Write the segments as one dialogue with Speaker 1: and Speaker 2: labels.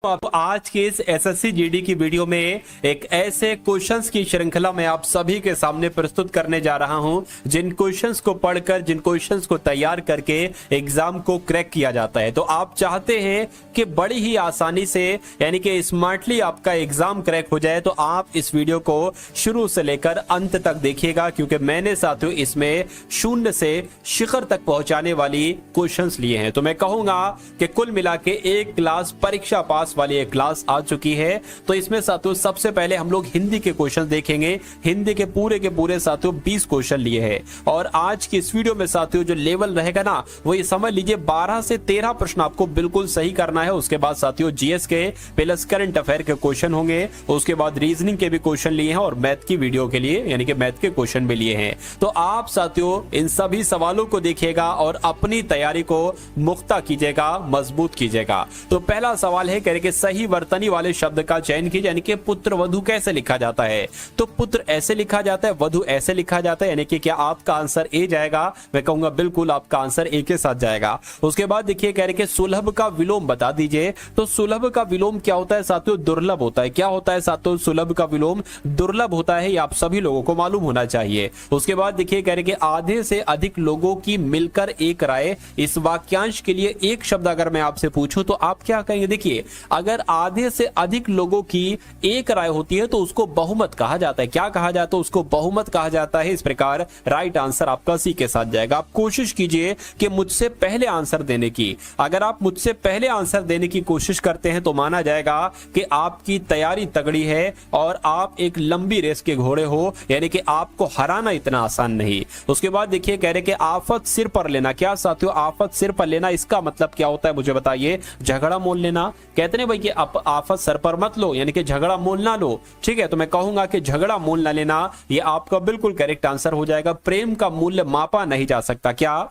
Speaker 1: आप आज के इस एसएससी जीडी की वीडियो में एक ऐसे क्वेश्चंस की श्रृंखला में आप सभी के सामने प्रस्तुत करने जा रहा हूं जिन क्वेश्चंस को पढ़कर, जिन क्वेश्चंस को तैयार करके एग्जाम को क्रैक किया जाता है। तो आप चाहते हैं कि बड़ी ही आसानी से यानी कि स्मार्टली आपका एग्जाम क्रैक हो जाए, तो आप इस वीडियो को शुरू से लेकर अंत तक देखिएगा, क्योंकि मैंने साथियों इसमें शून्य से शिखर तक पहुंचाने वाली क्वेश्चंस लिए हैं। तो मैं कहूंगा कि कुल मिला के एक क्लास परीक्षा पास वाली एक क्लास आ चुकी है। तो इसमें साथियों सबसे पहले हम लोग हिंदी के क्वेश्चन देखेंगे। हिंदी के पूरे साथियों 20 क्वेश्चन लिए हैं और आज की इस वीडियो में साथियों जो लेवल रहेगा ना, वो ये समझ लीजिए 12 से 13 प्रश्न आपको बिल्कुल सही करना है। उसके बाद साथियों जीएस के प्लस करंट अफेयर के क्वेश्चन होंगे, उसके बाद रीजनिंग के भी क्वेश्चन लिए हैं और मैथ की वीडियो के लिए यानी कि मैथ के क्वेश्चन भी लिए हैं। तो आप साथियों इन सभी सवालों को देखिएगा और अपनी तैयारी को मुख्ता कीजिएगा, मजबूत कीजिएगा। तो पहला सवाल है कि सही वर्तनी वाले शब्द का चयन कीजिए, यानी कि पुत्र वधु कैसे लिखा जाता है। तो पुत्र ऐसे लिखा जाता है, वधु ऐसे लिखा जाता है, यानी कि क्या आपका आंसर ए जाएगा? मैं कहूंगा बिल्कुल आपका आंसर ए के साथ जाएगा। उसके बाद देखिए कह रहे कि सुलभ का विलोम बता दीजिए। तो सुलभ का विलोम क्या होता है साथियों? दुर्लभ होता है। क्या होता है साथियों? सुलभ का विलोम दुर्लभ होता है, ये आप सभी लोगों को मालूम होना चाहिए। उसके बाद देखिए कह रहे कि आधे से अधिक लोगों की मिलकर एक राय, इस वाक्यांश के लिए एक शब्द अगर मैं आपसे पूछूं तो आप क्या कहेंगे? देखिए अगर आधे से अधिक लोगों की एक राय होती है तो उसको बहुमत कहा जाता है। क्या कहा जाता है? उसको बहुमत कहा जाता है। इस प्रकार राइट आंसर आपका सी के साथ जाएगा। आप कोशिश कीजिए कि मुझसे पहले आंसर देने की। अगर आप मुझसे पहले आंसर देने की कोशिश करते हैं तो माना जाएगा कि आपकी तैयारी तगड़ी है और आप एक लंबी रेस के घोड़े हो, यानी कि आपको हराना इतना आसान नहीं। उसके बाद देखिए कह रहे कि आफत सिर पर लेना। क्या साथियों आफत सिर पर लेना इसका मतलब क्या होता है मुझे बताइए? झगड़ा मोल लेना। कहते हैं भाई कि आफत सर पर मत लो, यानी कि झगड़ा मोल ना लो। ठीक है, तो मैं कहूंगा कि झगड़ा मोल ना लेना ये आपका बिल्कुल करेक्ट आंसर हो जाएगा। प्रेम का मूल्य मापा नहीं जा सकता। क्या?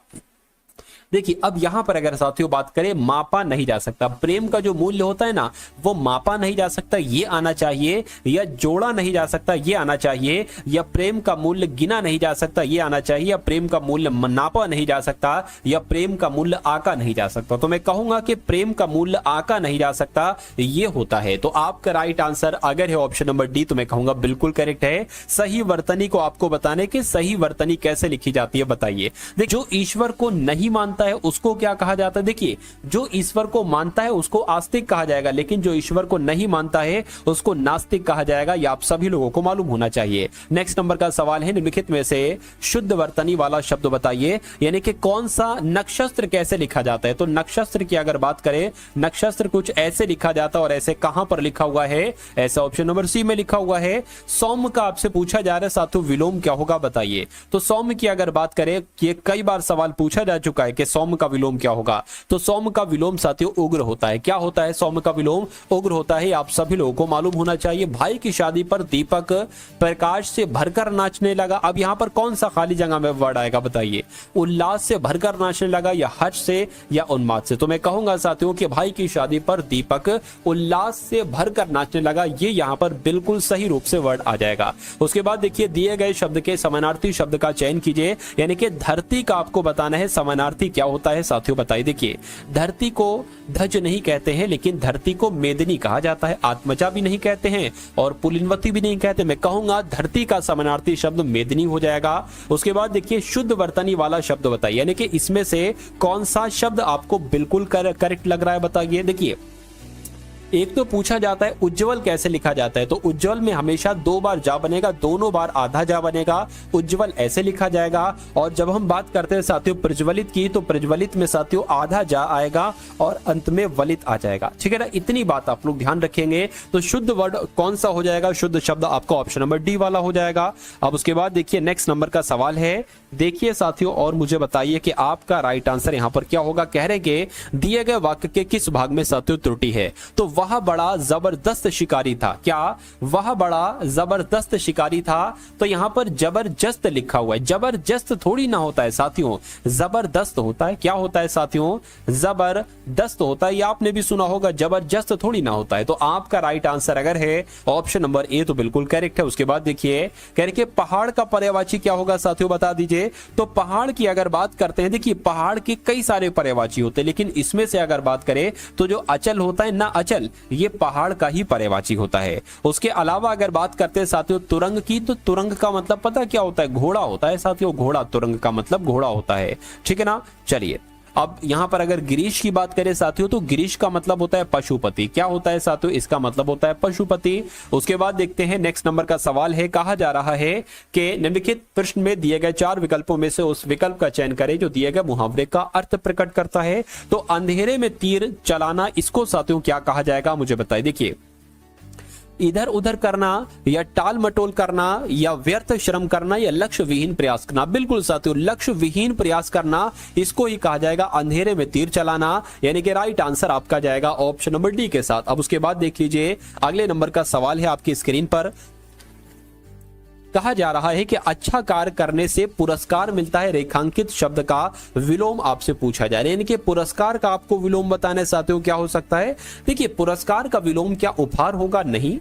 Speaker 1: देखिए अब यहां पर अगर साथियों बात करें, मापा नहीं जा सकता। प्रेम का जो मूल्य होता है ना, वो मापा नहीं जा सकता, ये आना चाहिए, या जोड़ा नहीं जा सकता, ये आना चाहिए, या प्रेम का मूल्य गिना नहीं जा सकता, ये आना चाहिए, या प्रेम का मूल्य नापा नहीं जा सकता, या प्रेम का मूल्य आका नहीं जा सकता। तो मैं कहूंगा कि प्रेम का मूल्य आका नहीं जा सकता, ये होता है। तो आपका राइट आंसर अगर है ऑप्शन नंबर डी, तो मैं कहूंगा बिल्कुल करेक्ट है। सही वर्तनी को आपको बताने की सही वर्तनी कैसे लिखी जाती है बताइए। देखिए जो ईश्वर को नहीं मानता है उसको क्या कहा जाता है? देखिए जो ईश्वर को मानता है उसको आस्तिक कहा जाएगा, लेकिन जो ईश्वर को नहीं मानता है उसको नास्तिक कहा जाएगा। ये आप सभी लोगों को मालूम होना चाहिए। नेक्स्ट नंबर का सवाल है निम्नलिखित में से शुद्ध वर्तनी वाला शब्द बताइए, यानी कि कौन सा नक्षत्र कैसे लिखा जाता है। तो नक्षत्र की अगर बात करें, नक्षत्र कुछ ऐसे लिखा जाता है और ऐसे कहां पर लिखा हुआ है? ऐसा ऑप्शन नंबर सी में लिखा हुआ है। सौम्य का आपसे पूछा जा रहा है साथियों विलोम क्या होगा बताइए। तो सौम्य की अगर बात करें, ये कई बार सवाल पूछा जा चुका है कि सौम्य का विलोम क्या होगा। तो सौम्य का विलोम साथियों उग्र होता है। क्या होता है? सौम्य का विलोम उग्र होता है, आप सभी लोगों को मालूम होना चाहिए। भाई की शादी पर दीपक प्रकाश से भरकर नाचने लगा। अब यहां पर कौन सा खाली जगह में वर्ड आएगा बताइए? उल्लास से भरकर नाचने लगा, या हर्ष से, या उन्माद से। तो मैं कहूंगा साथियों कि भाई की शादी पर दीपक उल्लास से भरकर नाचने लगा, ये यहां पर बिल्कुल सही रूप से वर्ड आ जाएगा। उसके बाद देखिए दिए गए शब्द के समानार्थी शब्द का चयन कीजिए, यानी कि धरती का आपको बताना है समानार्थी क्या होता है साथियों बताइए। देखिए धरती को ध्वज नहीं कहते हैं, लेकिन धरती को मेदिनी कहा जाता है। आत्मजा भी नहीं कहते हैं और पुलिनवती भी नहीं कहते। मैं कहूंगा धरती का समानार्थी शब्द मेदिनी हो जाएगा। उसके बाद देखिए शुद्ध वर्तनी वाला शब्द बताइए, यानी कि इसमें से कौन सा शब्द आपको बिल्कुल करेक्ट लग रहा है बताइए। देखिए एक तो पूछा जाता है उज्जवल कैसे लिखा जाता है। तो उज्जवल में हमेशा 2 बार जा बनेगा, दोनों बार आधा जा बनेगा। उज्जवल ऐसे लिखा जाएगा। और जब हम बात करते हैं साथियों प्रज्वलित की, तो प्रज्वलित में साथियों आधा जा आएगा और अंत में वलित आ जाएगा। ठीक है ना, इतनी बात आप लोग ध्यान रखेंगे। तो शुद्ध वर्ड कौन सा हो जाएगा? शुद्ध शब्द आपका ऑप्शन नंबर डी वाला हो जाएगा। अब उसके बाद देखिए नेक्स्ट नंबर का सवाल है, देखिए साथियों और मुझे बताइए कि आपका राइट आंसर यहां पर क्या होगा। कह रहे कि दिए गए वाक्य के किस भाग में साथियों त्रुटि है। तो वह बड़ा जबरदस्त शिकारी था। क्या? वह बड़ा जबरदस्त शिकारी था। तो यहां पर जबरदस्त लिखा हुआ है। जबरदस्त थोड़ी ना होता है साथियों, जबरदस्त होता है। क्या होता है साथियों? जबरदस्त होता है। ये आपने भी सुना होगा, जबरदस्त थोड़ी ना होता है। तो आपका राइट आंसर अगर है ऑप्शन नंबर ए, तो बिल्कुल करेक्ट है। उसके बाद देखिए कह रहे कि पहाड़ का पर्यायवाची क्या होगा साथियों बता दीजिए। तो पहाड़ की अगर बात करते हैं, देखिए पहाड़ के कई सारे पर्यायवाची होते हैं, लेकिन इसमें से अगर बात करें तो जो अचल होता है ना, अचल जल, ये पहाड़ का ही पर्यायवाची होता है। उसके अलावा अगर बात करते हैं साथियों तुरंग की, तो तुरंग का मतलब पता क्या होता है? घोड़ा होता है साथियों, घोड़ा, तुरंग का मतलब घोड़ा होता है, ठीक है ना। चलिए अब यहां पर अगर गिरीश की बात करें साथियों, तो गिरीश का मतलब होता है पशुपति। क्या होता है साथियों? इसका मतलब होता है पशुपति। उसके बाद देखते हैं नेक्स्ट नंबर का सवाल है, कहा जा रहा है कि निम्नलिखित प्रश्न में दिए गए 4 विकल्पों में से उस विकल्प का चयन करें जो दिए गए मुहावरे का अर्थ प्रकट करता है। तो अंधेरे में तीर चलाना, इसको साथियों क्या कहा जाएगा? मुझे बताइए। देखिए, इधर उधर करना या टाल मटोल करना या व्यर्थ श्रम करना या लक्ष्य विहीन प्रयास करना। बिल्कुल साथियों, लक्ष्य विहीन प्रयास करना, इसको ही कहा जाएगा अंधेरे में तीर चलाना, यानी कि राइट आंसर आपका जाएगा ऑप्शन नंबर डी के साथ। अब उसके बाद देख लीजिए अगले नंबर का सवाल है आपकी स्क्रीन पर। कहा जा रहा है कि अच्छा कार्य करने से पुरस्कार मिलता है, रेखांकित शब्द का विलोम आपसे पूछा जा रहा है। यानी कि पुरस्कार का आपको विलोम बताना है साथियों, क्या हो सकता है? देखिए, पुरस्कार का विलोम क्या उपहार होगा? नहीं।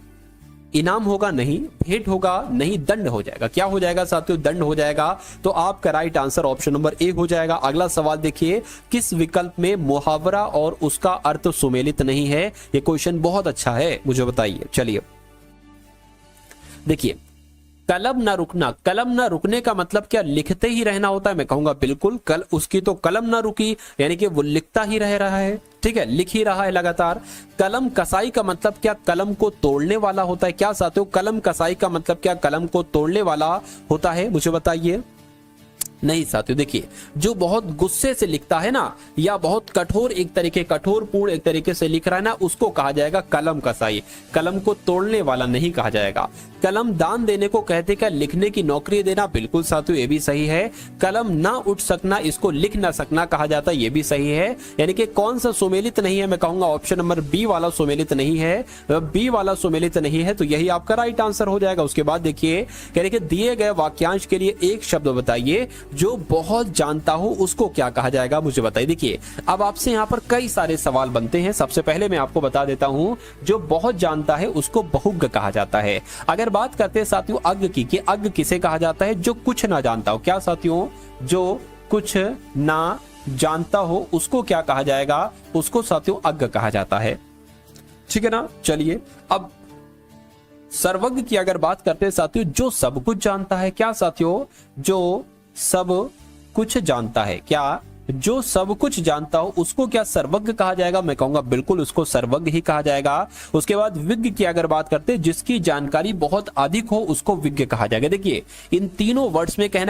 Speaker 1: इनाम होगा? नहीं। भेंट होगा? नहीं। दंड हो जाएगा। क्या हो जाएगा साथियों? दंड हो जाएगा। तो आपका right answer option number A हो जाएगा। अगला सवाल देखिए, किस विकल्प में मुहावरा और उसका अर्थ सुमेलित नहीं है? ये क्वेश्चन बहुत अच्छा है, मुझे बताइए। चलिए देखिए, कलम ना रुकना, कलम ना रुकने का मतलब क्या? लिखते ही रहना होता है? मैं कहूंगा बिल्कुल, कल उसकी तो कलम ना रुकी, यानी कि वो लिखता ही रह रहा है, ठीक है, लिख ही रहा है लगातार। कलम कसाई का मतलब क्या? कलम को तोड़ने वाला होता है। क्या साथियों? कलम कसाई का मतलब क्या? कलम को तोड़ने वाला होता है, मुझे बताइए। नहीं साथियों, देखिए, जो बहुत गुस्से से लिखता है ना, या बहुत कठोर एक तरीके, कठोरपूर्ण एक तरीके से लिख रहा है ना, उसको कहा जाएगा कलम कसाई। कलम को तोड़ने वाला नहीं कहा जाएगा। कलम दान देने को कहते क्या? लिखने की नौकरी देना। बिल्कुल साथियों, ये भी सही है। कलम ना उठ सकना, इसको लिख ना सकना कहा जाता है, ये भी सही है। यानी कि कौन सा सुमेलित नहीं है? मैं कहूंगा ऑप्शन नंबर बी वाला सुमेलित नहीं है। बी वाला सुमेलित नहीं है, तो यही आपका राइट आंसर हो जाएगा। उसके बाद देखिए, यानी कि दिए गए वाक्यांश के लिए एक शब्द बताइए, जो बहुत जानता हूं उसको क्या कहा जाएगा? मुझे बताइए। देखिए, अब आपसे यहां पर कई सारे सवाल बनते हैं। सबसे पहले मैं आपको बता देता हूं, जो बहुत जानता है उसको बहुज्ञ कहा जाता है। अगर बात करते हैं साथियों अज्ञ की, कि अज्ञ किसे कहा जाता है? जो कुछ ना जानता हो। क्या साथियों? जो कुछ ना जानता हो उसको क्या कहा जाएगा? उसको साथियों अज्ञ कहा जाता है, ठीक है ना। चलिए, अब सर्वज्ञ की अगर बात करते हैं साथियों, जो सब कुछ जानता है। क्या साथियों? जो सब कुछ जानता है। क्या? जो सब कुछ जानता हो उसको क्या सर्वज्ञ कहा जाएगा? मैं कहूंगा बिल्कुल, उसको सर्वज्ञ ही कहा जाएगा। उसके बाद विज्ञ की अगर बात करते हैं, जिसकी जानकारी बहुत अधिक हो उसको विज्ञ कहा जाएगा। देखिए, इन तीनों वर्ड्स में कहीं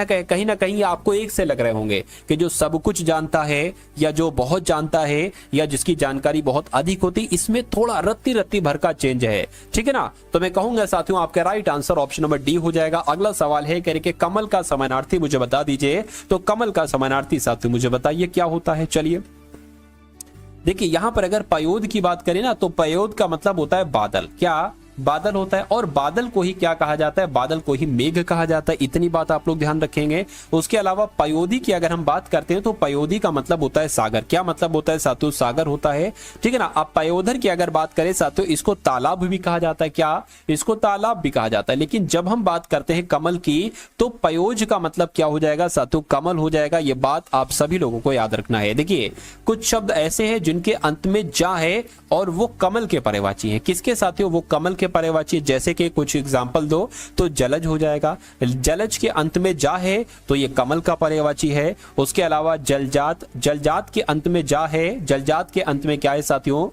Speaker 1: ना कहीं आपको एक से लग रहे होंगे कि जो सब कुछ जानता है, या जो बहुत जानता है, या जिसकी जानकारी बहुत अधिक होती, इसमें थोड़ा रत्ती रत्ती भर का चेंज है, ठीक है ना। तो मैं कहूंगा साथियों आपका right answer option number D हो जाएगा। अगला सवाल है, कह रहे कि कमल का समानार्थी मुझे बता दीजिए। तो कमल का समानार्थी साथियों मुझे बताइए क्या होता है? चलिए देखिए, यहां पर अगर पयोद की बात करें ना, तो पयोद का मतलब होता है बादल। क्या? बादल होता है। और बादल को ही क्या कहा जाता है? बादल को ही मेघ कहा जाता है। इतनी बात आप लोग ध्यान रखेंगे। उसके अलावा पयोधी की अगर हम बात करते हैं, तो पयोधी का मतलब होता है सागर। क्या मतलब होता है साथियों? सागर होता है, ठीक है ना। अब पयोधर की अगर बात करें साथियों, इसको तालाब भी कहा जाता है। क्या? इसको तालाब भी कहा जाता है। लेकिन जब हम बात करते हैं कमल की, तो पयोज का मतलब क्या हो जाएगा साथियों? कमल हो जाएगा। ये बात आप सभी लोगों को याद रखना है। देखिए, कुछ शब्द ऐसे हैं जिनके अंत में जा है और वो कमल के पर्यायवाची हैं। किसके साथियों? वो कमल के पर्यायवाची। जैसे कि कुछ एग्जांपल दो, तो जलज हो जाएगा। जलज के अंत में जा है तो ये कमल का पर्यायवाची है। उसके अलावा जलजात, जलजात के अंत में जा है। जलजात के अंत में क्या है साथियों?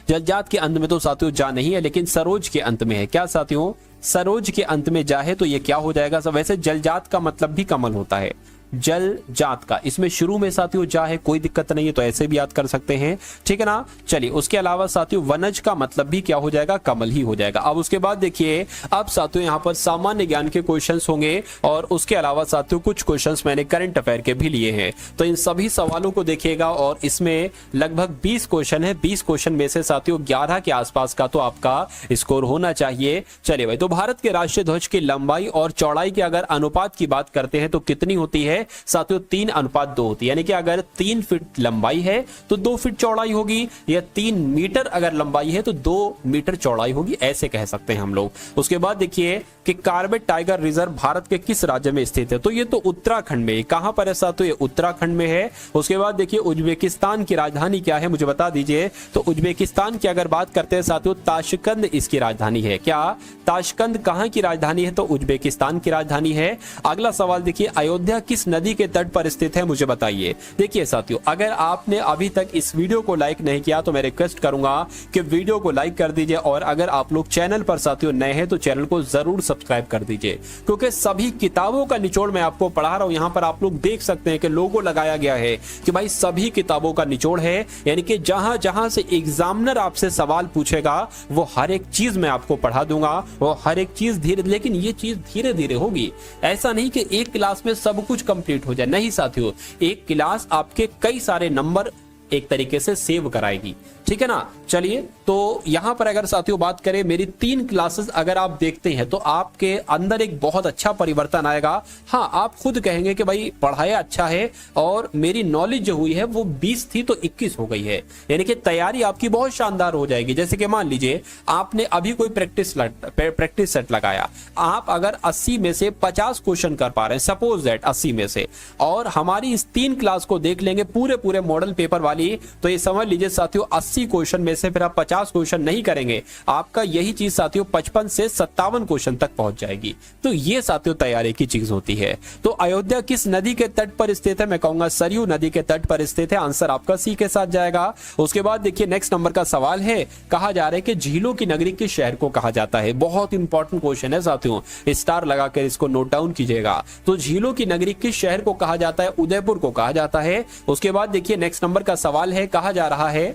Speaker 1: जलजात के अंत में तो साथियों जा नहीं है, लेकिन सरोज के अंत में है। क्या साथियों? सरोज के अंत में जा है, तो ये क्या हो जाएगा? वैसे जलजात का मतलब भी कमल होता है। जल जात का, इसमें शुरू में साथियों जा है, कोई दिक्कत नहीं है, तो ऐसे भी याद कर सकते हैं, ठीक है ना। चलिए, उसके अलावा साथियों वनज का मतलब भी क्या हो जाएगा? कमल ही हो जाएगा। अब उसके बाद देखिए, अब साथियों यहाँ पर सामान्य ज्ञान के क्वेश्चंस होंगे, और उसके अलावा साथियों कुछ क्वेश्चंस मैंने करंट अफेयर के भी लिए हैं। तो इन सभी सवालों को देखिएगा, और इसमें लगभग 20 क्वेश्चन है। 20 क्वेश्चन में से साथियों 11 के आसपास का तो आपका स्कोर होना चाहिए। चलिए भाई, तो भारत के राष्ट्रीय ध्वज की लंबाई और चौड़ाई के अगर अनुपात की बात करते हैं तो कितनी होती है? है साथियों 3:2 होती है, यानी कि अगर 3 फीट लंबाई है तो 2 फीट चौड़ाई होगी, या 3 मीटर अगर लंबाई है तो 2 मीटर चौड़ाई होगी, ऐसे कह सकते हैं हम लोग। उसके बाद देखिए कि कार्बेट टाइगर रिजर्व भारत के किस राज्य में स्थित है, तो ये तो उत्तराखंड में, कहां पर है साथियों, ये उत्तराखंड में है। उसके बाद देखिए उज्बेकिस्तान की राजधानी क्या है, मुझे बता दीजिए। तो उज्बेकिस्तान की अगर बात करते हैं साथियों, ताशकंद इसकी राजधानी है। क्या ताशकंद कहां की राजधानी है, तो उज्बेकिस्तान की राजधानी है। अगला सवाल देखिए, अयोध्या किस नदी के तट पर स्थित है, मुझे बताइए। देखिए साथियों, अगर आपने अभी तक इस वीडियो को लाइक नहीं किया तो मैं रिक्वेस्ट करूंगा कि वीडियो को लाइक कर दीजिए, और अगर आप लोग चैनल पर साथियों नए हैं तो चैनल को जरूर सब्सक्राइब कर दीजिए, क्योंकि सभी किताबों का निचोड़ मैं आपको पढ़ा रहा हूं। यहां पर आप लोग देख सकते हैं कि लोगो लगाया गया है कि भाई सभी किताबों का निचोड़ है, यानी कि जहां जहां से एग्जामिनर आपसे सवाल पूछेगा वो हर एक चीज मैं आपको पढ़ा दूंगा, वो हर एक चीज धीरे, लेकिन ये चीज धीरे धीरे होगी। ऐसा नहीं कि एक क्लास में सब कुछ कंप्लीट हो जाए, नहीं साथियों, एक क्लास आपके कई सारे नंबर एक तरीके से सेव कराएगी, ठीक है ना। चलिए, तो यहां पर अगर साथियों बात करें, मेरी 3 क्लासेस अगर आप देखते हैं तो आपके अंदर एक बहुत अच्छा परिवर्तन आएगा। हाँ, आप खुद कहेंगे कि भाई पढ़ाया अच्छा है और मेरी नॉलेज जो हुई है वो 20 थी तो 21 हो गई है, यानी कि तैयारी आपकी बहुत शानदार हो जाएगी। जैसे कि मान लीजिए आपने अभी कोई प्रैक्टिस सेट लगाया, आप अगर 80 में से 50 क्वेश्चन कर पा रहे हैं, सपोज दैट 80 में से, और हमारी इस 3 क्लास को देख लेंगे पूरे मॉडल पेपर वाली, तो ये समझ लीजिए साथियों 80 क्वेश्चन में से फिर आप 50 क्वेश्चन नहीं करेंगे, आपका यही चीज साथियों 55 से 57 क्वेश्चन तक पहुंच जाएगी। तो ये साथियों तैयारी की चीज होती है। तो अयोध्या किस नदी के तट पर स्थित है, मैं कहूंगा सरयू नदी के तट पर स्थित है। आंसर आपका सी के साथ जाएगा। उसके बाद देखिए नेक्स्ट नंबर का सवाल है, कहा जा रहा है कि झीलों की नगरी किस शहर को कहा जाता है। बहुत इंपॉर्टेंट क्वेश्चन है साथियों, स्टार लगाकर इसको नोट डाउन कीजिएगा। तो झीलों की नगरी किस शहर को कहा जाता है, उदयपुर को कहा जाता है। उसके बाद देखिए नेक्स्ट नंबर का सवाल है, कहा जा रहा है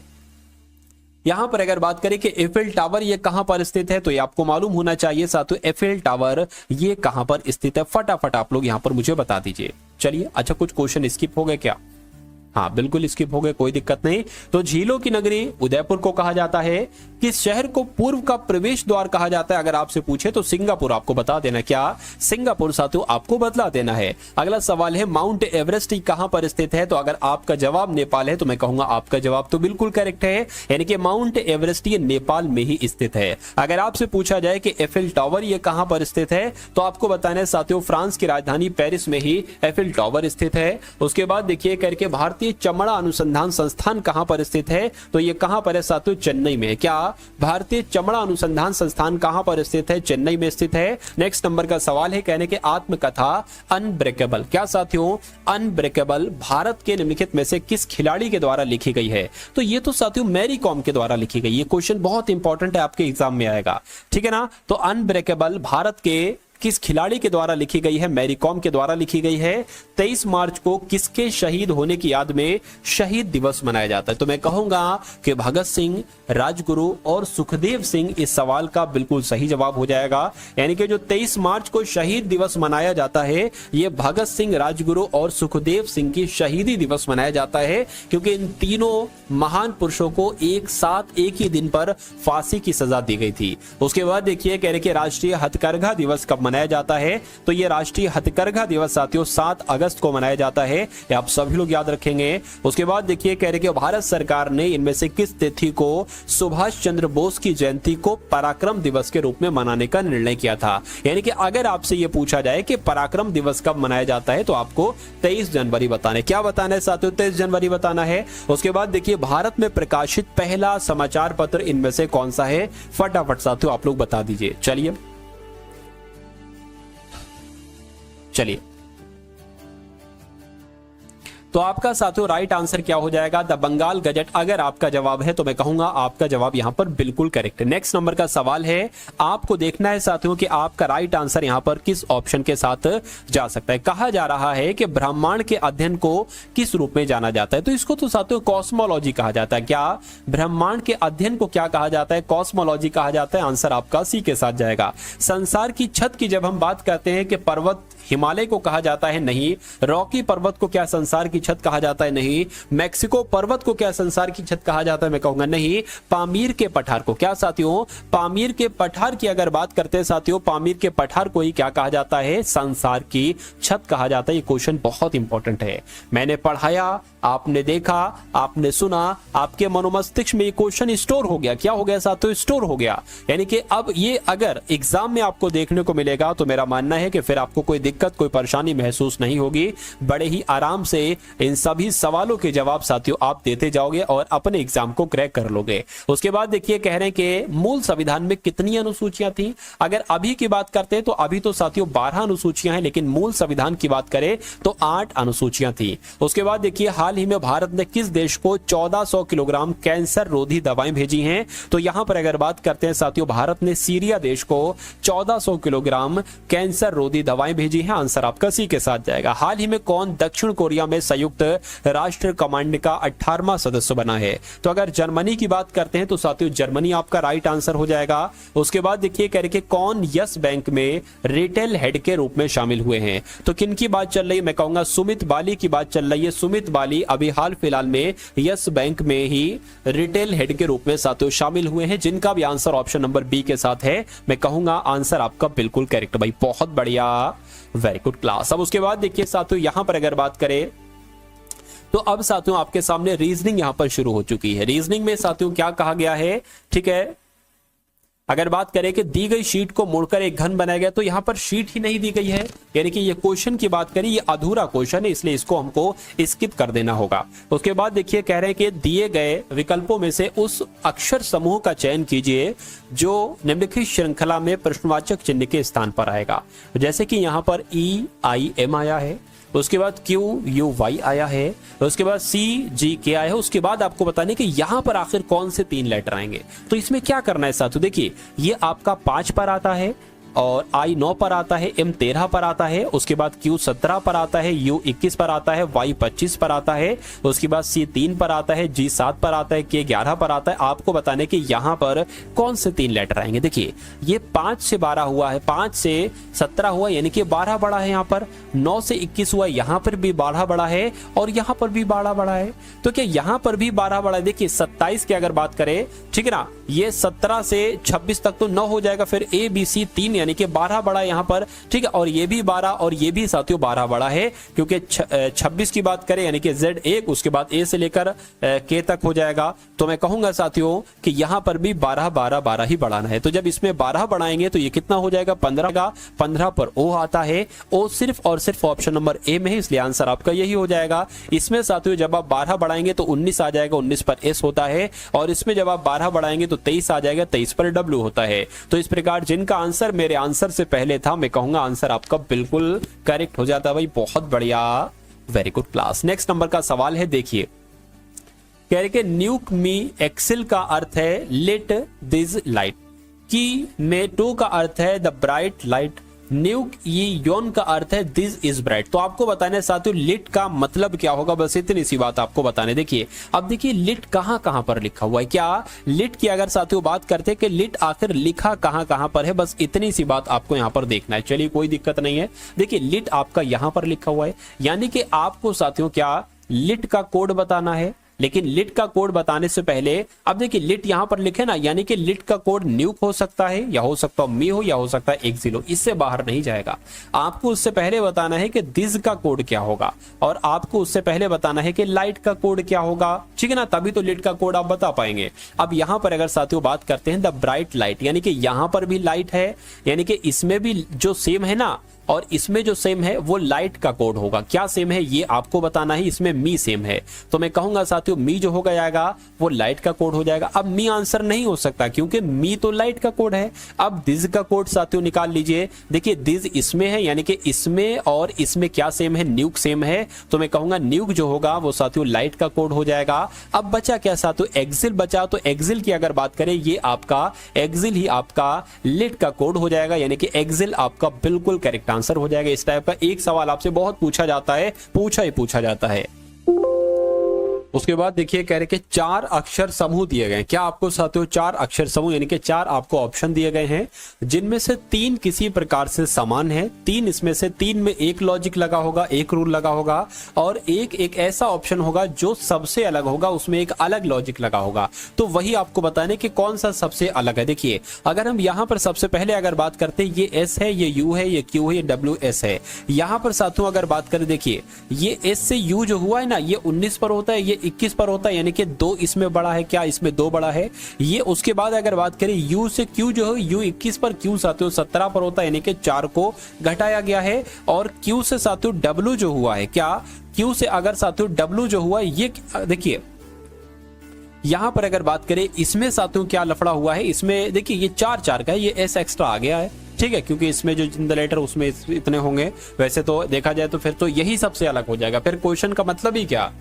Speaker 1: यहां पर अगर बात करें कि एफिल टावर ये कहां पर स्थित है, तो ये आपको मालूम होना चाहिए साथियों, एफिल टावर ये कहां पर स्थित है, फटाफट आप लोग यहां पर मुझे बता दीजिए। चलिए, अच्छा कुछ क्वेश्चन स्किप हो गए क्या, हाँ बिल्कुल स्किप हो गए, कोई दिक्कत नहीं। तो झीलों की नगरी उदयपुर को कहा जाता है। किस शहर को पूर्व का प्रवेश द्वार कहा जाता है, अगर आपसे पूछे तो सिंगापुर आपको बता देना। क्या सिंगापुर साथियों आपको बतला देना है। अगला सवाल है, माउंट एवरेस्ट कहां पर स्थित है, तो अगर आपका जवाब नेपाल है तो मैं कहूंगा आपका जवाब तो बिल्कुल करेक्ट है, यानी कि माउंट एवरेस्ट ये नेपाल में ही स्थित है। अगर आपसे पूछा जाए कि एफिल टावर ये कहां पर स्थित है, तो आपको बताना है साथियों फ्रांस की राजधानी पेरिस में ही एफिल टावर स्थित है। उसके बाद देखिए करके भारतीय चमड़ा अनुसंधान संस्थान कहां पर स्थित है, तो ये कहां पर है साथियों, चेन्नई में। क्या भारतीय चमड़ा अनुसंधान संस्थान कहां पर स्थित है, चेन्नई में स्थित है। नेक्स्ट नंबर का सवाल है, कहने के आत्मकथा अनब्रेकेबल, क्या साथियों अनब्रेकेबल भारत के निम्नलिखित में से किस खिलाड़ी के द्वारा लिखी गई है, तो ये तो साथियों मैरी कॉम के द्वारा लिखी गई। ये क्वेश्चन बहुत इंपॉर्टेंट है, आपके एग्जाम में आएगा, ठीक है ना। तो अनब्रेकेबल भारत के किस खिलाड़ी के द्वारा लिखी गई है, मैरी कॉम के द्वारा लिखी गई है। 23 मार्च को किसके शहीद होने की याद में शहीद दिवस मनाया जाता है, तो मैं कहूंगा कि भगत सिंह, राजगुरु और सुखदेव सिंह इस सवाल का बिल्कुल सही जवाब हो जाएगा। यानी कि जो 23 मार्च को शहीद दिवस मनाया जाता है, यह भगत सिंह, राजगुरु और सुखदेव सिंह की शहीदी दिवस मनाया जाता है, क्योंकि इन तीनों महान पुरुषों को एक साथ एक ही दिन पर फांसी की सजा दी गई थी। उसके बाद देखिए कह रहे कि राष्ट्रीय हथकरघा दिवस कब मनाया जाता है, तो ये राष्ट्रीय हथकरघा दिवस साथियों 7 अगस्त को मनाया जाता है, ये आप सभी लोग याद रखेंगे। उसके बाद देखिए कह रहे कि भारत सरकार ने इनमें से किस तिथि को सुभाष चंद्र बोस की जयंती को पराक्रम दिवस के रूप में मनाने का निर्णय किया था। यानी कि अगर आपसे यह पूछा जाए कि पराक्रम दिवस कब मनाया जाता है, तो आपको 23 जनवरी बताना है। क्या बताना है साथियों, 23 जनवरी बताना है। उसके बाद देखिए भारत में प्रकाशित पहला समाचार पत्र इनमें से कौन सा है, फटाफट साथियों आप लोग बता दीजिए। चलिए तो आपका साथियों राइट आंसर क्या हो जाएगा, द बंगाल गजट। अगर आपका जवाब है तो मैं कहूंगा आपका जवाब यहां पर बिल्कुल करेक्ट है। नेक्स्ट नंबर का सवाल है, आपको देखना है साथियों कि आपका राइट आंसर यहां पर किस ऑप्शन के साथ जा सकता है। कहा जा रहा है कि ब्रह्मांड के अध्ययन को किस रूप में जाना जाता है, तो इसको तो साथियों कॉस्मोलॉजी कहा जाता है। क्या ब्रह्मांड के अध्ययन को क्या कहा जाता है, कॉस्मोलॉजी कहा जाता है। आंसर आपका सी के साथ जाएगा। संसार की छत की जब हम बात करते हैं कि पर्वत हिमालय को कहा जाता है? नहीं। रॉकी पर्वत को क्या संसार की छत कहा जाता है? नहीं। मैक्सिको पर्वत को क्या संसार की छत कहा जाता है? मैं कहूंगा नहीं। पामीर के पठार को, क्या साथियों, पामीर के पठार की अगर बात करते हैं साथियों, पामीर के पठार को ही क्या कहा जाता है? संसार की छत कहा जाता है। ये क्वेश्चन बहुत इंपॉर्टेंट है। मैंने पढ़ाया, आपने देखा, आपने सुना, आपके मनोमस्तिष्क में ये क्वेश्चन स्टोर हो गया। क्या हो गया साथियों? स्टोर हो गया। यानी कि अब ये अगर एग्जाम में आपको देखने को मिलेगा तो मेरा मानना है कि फिर आपको कोई दिक्कत, कोई परेशानी महसूस नहीं होगी। बड़े ही आराम से इन सभी सवालों के जवाब साथियों आप देते जाओगे और अपने एग्जाम को क्रैक कर लोगे। उसके बाद देखिए, कह रहे हैं कि मूल संविधान में कितनी अनुसूचियां थी? अगर अभी की बात करते हैं तो अभी तो साथियों 12 अनुसूचियां हैं, लेकिन मूल संविधान की बात करें तो 8 अनुसूचियां थी। उसके बाद देखिए, हाल ही में भारत ने किस देश को 1400 किलोग्राम कैंसर रोधी दवाएं भेजी हैं? तो यहां पर अगर बात करते हैं साथियों, भारत ने सीरिया देश को 1400 किलोग्राम कैंसर रोधी दवाएं भेजी हैं। आंसर आपका सी के साथ जाएगा। हाल ही में कौन दक्षिण कोरिया में संयुक्त राष्ट्र कमांड का 18वां सदस्य बना है? तो अगर जर्मनी की बात करते हैं तो साथियों जर्मनी आपका राइट आंसर हो जाएगा। उसके बाद देखिए, कह रहे कि कौन यस बैंक में रिटेल हेड के रूप में शामिल हुए हैं? तो किन की बात चल रही है? मैं कहूंगा सुमित बाली की बात चल रही है। सुमित बाली अभी हाल फिलहाल में यस बैंक में ही रिटेल हेड के रूप में साथियों शामिल हुए हैं, जिनका भी आंसर ऑप्शन नंबर बी के साथ है। मैं कहूंगा आंसर आपका बिल्कुल करेक्ट भाई, बहुत बढ़िया, वेरी गुड क्लास। अब उसके बाद देखिए साथियों, यहां पर अगर बात करें तो अब साथियों आपके सामने रीजनिंग यहां पर शुरू हो चुकी है। रीजनिंग में साथियों क्या कहा गया है? ठीक है, अगर बात करें कि दी गई शीट को मुड़कर एक घन बनाया गया, तो यहां पर शीट ही नहीं दी गई है, यानी कि ये क्वेश्चन की बात करें, ये अधूरा क्वेश्चन है, इसलिए इसको हमको स्किप कर देना होगा। उसके बाद देखिए, कह रहे हैं कि दिए गए विकल्पों में से उस अक्षर समूह का चयन कीजिए जो निम्नलिखित श्रृंखला में प्रश्नवाचक चिन्ह के स्थान पर आएगा। जैसे कि यहां पर EIM आया है, उसके बाद QUY आया है, उसके बाद CGK आया है। उसके बाद आपको बताने कि यहां पर आखिर कौन से 3 लेटर आएंगे। तो इसमें क्या करना है साथियों, देखिए ये आपका 5 पर आता है और I 9 पर आता है, M 13 पर आता है, उसके बाद Q 17 पर आता है, U 21 पर आता है, Y 25 पर आता है, उसके बाद C 3 पर आता है, G 7 पर आता है, K 11 पर आता है। आपको बताने कि यहाँ पर कौन से 3 लेटर आएंगे। देखिए ये 5 से 12 हुआ है, 5 से 17 हुआ, यानी कि 12 बड़ा है यहाँ पर, 9 से 21 हुआ, यहाँ पर भी 12 बड़ा है और यहाँ पर भी 12 बड़ा है। तो क्या यहाँ पर भी 12 बड़ा है? देखिए 27 की अगर बात करें, ठीक है ना, ये 17 से 26 तक तो 9 हो जाएगा, फिर ABC 3 यानी कि 12 बड़ा यहाँ पर, ठीक है, और ये भी 12 और ये भी साथियों 12 बड़ा है, क्योंकि 26 की बात करें यानी कि Z1, उसके बाद A से लेकर K तक हो जाएगा। तो मैं कहूंगा साथियों कि यहाँ पर भी 12 12 12 ही बढ़ाना है। तो जब इसमें 12 बढ़ाएंगे तो ये कितना हो जाएगा? 15 का। 15 पर O आता है, O सिर्फ और सिर्फ ऑप्शन नंबर A में है, इसलिए आंसर आपका यही हो जाएगा। इसमें साथियों जब आप 12 बढ़ाएंगे तो 19 आ जाएगा, 19 पर S होता है, और इसमें जब आप 12 बढ़ाएंगे तो 23 आ जाएगा, 23 पर W होता है। तो इस प्रकार जिनका आंसर मेरे आंसर से पहले था, मैं कहूंगा आंसर आपका बिल्कुल करेक्ट हो जाता है भाई, बहुत बढ़िया, very good class. Next number का सवाल है, देखिए कह रहे कि न्यूक मी एक्सिल का अर्थ है लेट दिस लाइट, की मे टू का अर्थ है द ब्राइट लाइट, न्यूक ये योन का अर्थ है दिस इज ब्राइट। तो आपको बताने साथियों लिट का मतलब क्या होगा, बस इतनी सी बात आपको बताने। देखिए अब देखिए लिट कहां कहां पर लिखा हुआ है, क्या लिट की अगर साथियों बात करते हैं कि लिट आखिर लिखा कहां कहां पर है, बस इतनी सी बात आपको यहां पर देखना है। चलिए कोई दिक्कत नहीं है। देखिए लिट आपका यहां पर लिखा हुआ है, यानी कि आपको साथियों क्या लिट का कोड बताना है, लेकिन लिट का कोड बताने से पहले अब देखिए लिट यहां पर लिखे ना, यानी कि लिट का कोड न्यूक हो सकता है, या हो सकता है मी हो, या हो सकता है एक्सिल, इससे बाहर नहीं जाएगा। आपको उससे पहले बताना है कि दिस का कोड क्या होगा, और आपको उससे पहले बताना है कि लाइट का कोड क्या होगा, ठीक है ना, तभी तो लिट का कोड आप बता पाएंगे। अब यहां पर अगर साथियों बात करते हैं द ब्राइट लाइट, यानी कि यहां पर भी लाइट है, यानी कि इसमें भी जो सेम है ना और इसमें जो सेम है वो लाइट का कोड होगा। क्या सेम है ये आपको बताना है, इसमें मी सेम है, तो मैं कहूंगा साथियों मी जो हो जाएगा वो लाइट का कोड हो जाएगा। अब मी आंसर नहीं हो सकता क्योंकि मी तो लाइट का कोड है। अब दिस का कोड साथियों निकाल लीजिए। देखिए दिस इसमें है, यानी कि इसमें और इसमें क्या सेम है, न्यूक सेम है, तो मैं कहूंगा न्यूक जो होगा वो साथियों लाइट का कोड हो जाएगा। अब बचा क्या साथियों, एक्सिल बचा, तो एक्सिल की अगर बात करें ये आपका एक्सिल ही आपका लिट का कोड हो जाएगा, यानी कि एक्सिल आपका बिल्कुल करेक्ट आंसर हो जाएगा। इस टाइप का एक सवाल आपसे बहुत पूछा जाता है, पूछा ही पूछा जाता है। उसके बाद देखिए कह रहे कि 4 अक्षर समूह दिए गए हैं। क्या आपको साथियों 4 अक्षर समूह यानी कि 4 आपको ऑप्शन दिए गए हैं, जिनमें से 3 किसी प्रकार से समान है, 3 इसमें से 3 में एक लॉजिक लगा होगा, एक रूल लगा होगा, और एक ऐसा ऑप्शन होगा जो सबसे अलग होगा, उसमें एक अलग लॉजिक लगा होगा। तो वही आपको बताने कि कौन सा सबसे अलग है। देखिए अगर हम यहां पर सबसे पहले अगर बात करते हैं, ये एस है, ये यू है, ये क्यू है, ये डब्ल्यू एस है। यहां पर साथियों अगर बात करें, देखिए ये एस से यू जो हुआ है ना, ये 19 पर होता है, ये 21 पर होता है, यानी कि 2 इसमें बड़ा है, क्या इसमें 2 बड़ा है ये। उसके बाद अगर बात करें यू से क्यू जो है, यू 21 पर, क्यू साथियों 17 पर होता है, यानी कि 4 को घटाया गया है। और क्यू से साथियों डब्ल्यू जो हुआ है, क्या क्यू से अगर साथियों डब्ल्यू जो हुआ है, ये देखिए यहां पर अगर बात करें इसमें साथियों क्या लफड़ा हुआ है, इसमें देखिए ये 4 का है, ये एस एक्स्ट्रा आ गया है, ठीक है, क्योंकि इसमें जो जनरेटर उसमें इतने होंगे। वैसे तो देखा जाए तो फिर तो यही सबसे अलग हो जाएगा। फिर क्वेश्चन का मतलब ही क्या,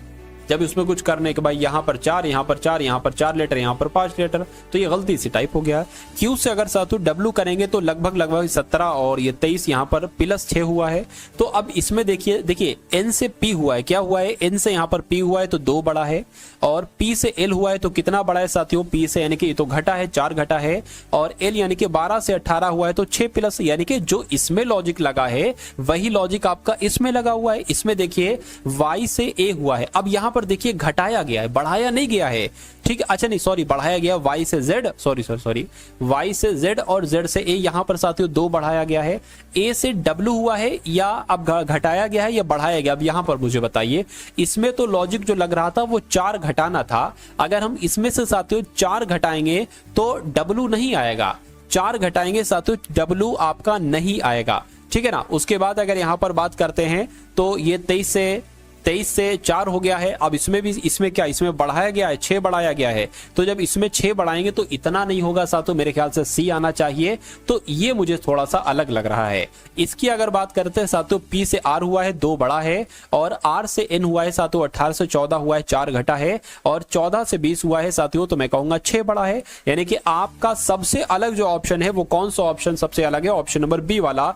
Speaker 1: जब उसमें कुछ करने के भाई यहाँ पर 4, यहाँ पर 4, यहाँ पर 4 लीटर, यहाँ पर 5 लीटर, तो ये गलती से टाइप हो गया। क्यू से अगर साथियों डब्ल्यू करेंगे तो लगभग 17 और ये 23 यहाँ पर +6 हुआ है। तो अब इसमें देखिए एन से पी हुआ है, क्या हुआ है, एन से यहाँ पर पी हुआ है तो 2 बड़ा है, और पी से एल हुआ है तो कितना बड़ा है साथियों, पी से यानी कि तो घटा है, 4 घटा है, और एल यानी कि 12 से 18 हुआ है तो 6 प्लस, यानी कि जो इसमें लॉजिक लगा है वही लॉजिक आपका इसमें लगा हुआ है। इसमें देखिए वाई से ए हुआ है, अब यहाँ पर देखिए घटाया गया है, बढ़ाया नहीं गया है, ठीक है, अच्छा नहीं सॉरी बढ़ाया गया, वाई से जेड, सॉरी वाई से जेड और जेड से ए, यहां पर साथियों 2 बढ़ाया गया है। ए से डब्ल्यू हुआ है या अब घटाया गया है या बढ़ाया गया, अब यहां पर मुझे बताइए। इसमें तो लॉजिक जो लग रहा था वो 4 घटाना था, अगर हम इसमें से साथियों 4 घटाएंगे तो डब्ल्यू नहीं आएगा, 4 घटाएंगे साथियों डब्ल्यू आपका नहीं आएगा, ठीक है ना। उसके बाद अगर यहां पर बात करते हैं तो ये 23 से 4 हो गया है। अब इसमें क्या, इसमें बढ़ाया गया है, 6 बढ़ाया गया है, तो जब इसमें 6 बढ़ाएंगे तो इतना नहीं होगा साथियों, मेरे ख्याल से सी आना चाहिए, तो ये मुझे थोड़ा सा अलग लग रहा है। इसकी अगर बात करते हैं साथियों, पी से आर हुआ है 2 बड़ा है, और आर से एन हुआ है साथियों 18 से 14 हुआ है 4 घटा है, और 14 से 20 हुआ है साथियों तो मैं कहूंगा 6 बड़ा है। यानी कि आपका सबसे अलग जो ऑप्शन है वो कौन सा ऑप्शन सबसे अलग है, ऑप्शन नंबर बी वाला।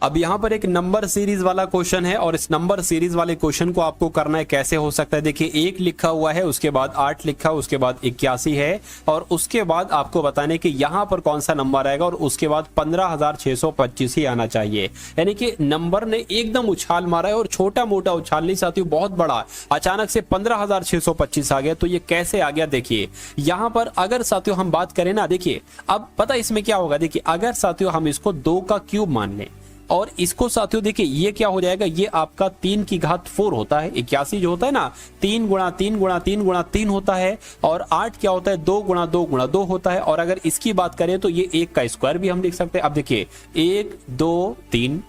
Speaker 1: अब यहाँ पर एक नंबर सीरीज वाला क्वेश्चन है, और इस नंबर सीरीज वाले क्वेश्चन को आपको करना है, कैसे हो सकता है, देखिए 1 लिखा हुआ है, उसके बाद 8 लिखा, उसके बाद 81 है, और उसके बाद आपको बताने कि यहाँ पर कौन सा नंबर आएगा, और उसके बाद 15,625 ही आना चाहिए। यानी कि नंबर ने एकदम उछाल मारा है, और छोटा मोटा उछाल नहीं साथियों, बहुत बड़ा, अचानक से 15,625 आ गया। तो ये कैसे आ गया, देखिए यहाँ पर अगर साथियों हम बात करें ना, देखिए अब पता इसमें क्या होगा, देखिए अगर साथियों हम इसको 2 का क्यूब मान लें, और इसको साथियों देखिए ये क्या हो जाएगा, ये आपका 3 की घात 4 होता है, 81 जो होता है ना 3 गुणा 3 गुणा 3 गुणा 3 होता है, और 8 क्या होता है 2 गुणा 2 गुणा 2 होता है। और अगर इसकी बात करें तो ये 1 का स्क्वायर भी हम लिख सकते हैं। अब देखिए 1 2 3,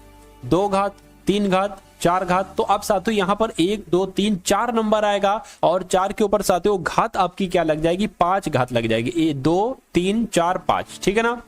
Speaker 1: 2 घात 3 घात 4 घात, तो अब साथियों यहाँ पर 1 2 3 4 नंबर आएगा, और 4 के ऊपर साथियों घात आपकी क्या लग जाएगी, 5 घात लग जाएगी, 2 3 4 5, ठीक है ना।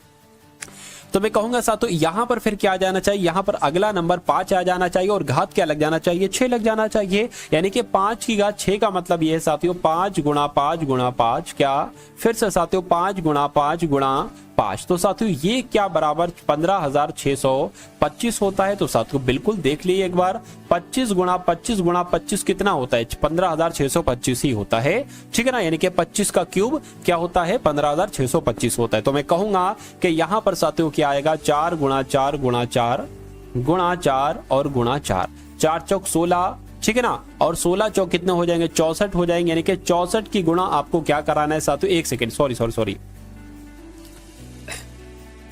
Speaker 1: तो मैं कहूंगा साथियों यहां पर फिर क्या आ जाना चाहिए, यहां पर अगला नंबर 5 आ जाना चाहिए, और घात क्या लग जाना चाहिए, 6 लग जाना चाहिए। यानी कि 5 की घात 6 का मतलब ये है साथियों 5 गुणा 5 गुणा 5, क्या फिर से साथियों 5 गुणा 5 गुणा 5, तो साथियों ये क्या बराबर 15,625 होता है। तो साथियों बिल्कुल देख लीजिए एक बार, 25 गुणा 25 गुणा 25 कितना होता है, 15,625 ही होता है, ठीक है ना। यानी कि 25 का क्यूब क्या होता है, 15,625 होता है। तो मैं कहूंगा कि यहां पर साथियों क्या आएगा, 4 गुणा 4 गुणा 4 गुणा 4 और गुणा 4, 4 चौक 16, ठीक है ना, और 16 चौक कितने हो जाएंगे, 64 हो जाएंगे। यानी कि 64 की गुणा आपको क्या कराना है साथियों, 1 सेकेंड, सॉरी,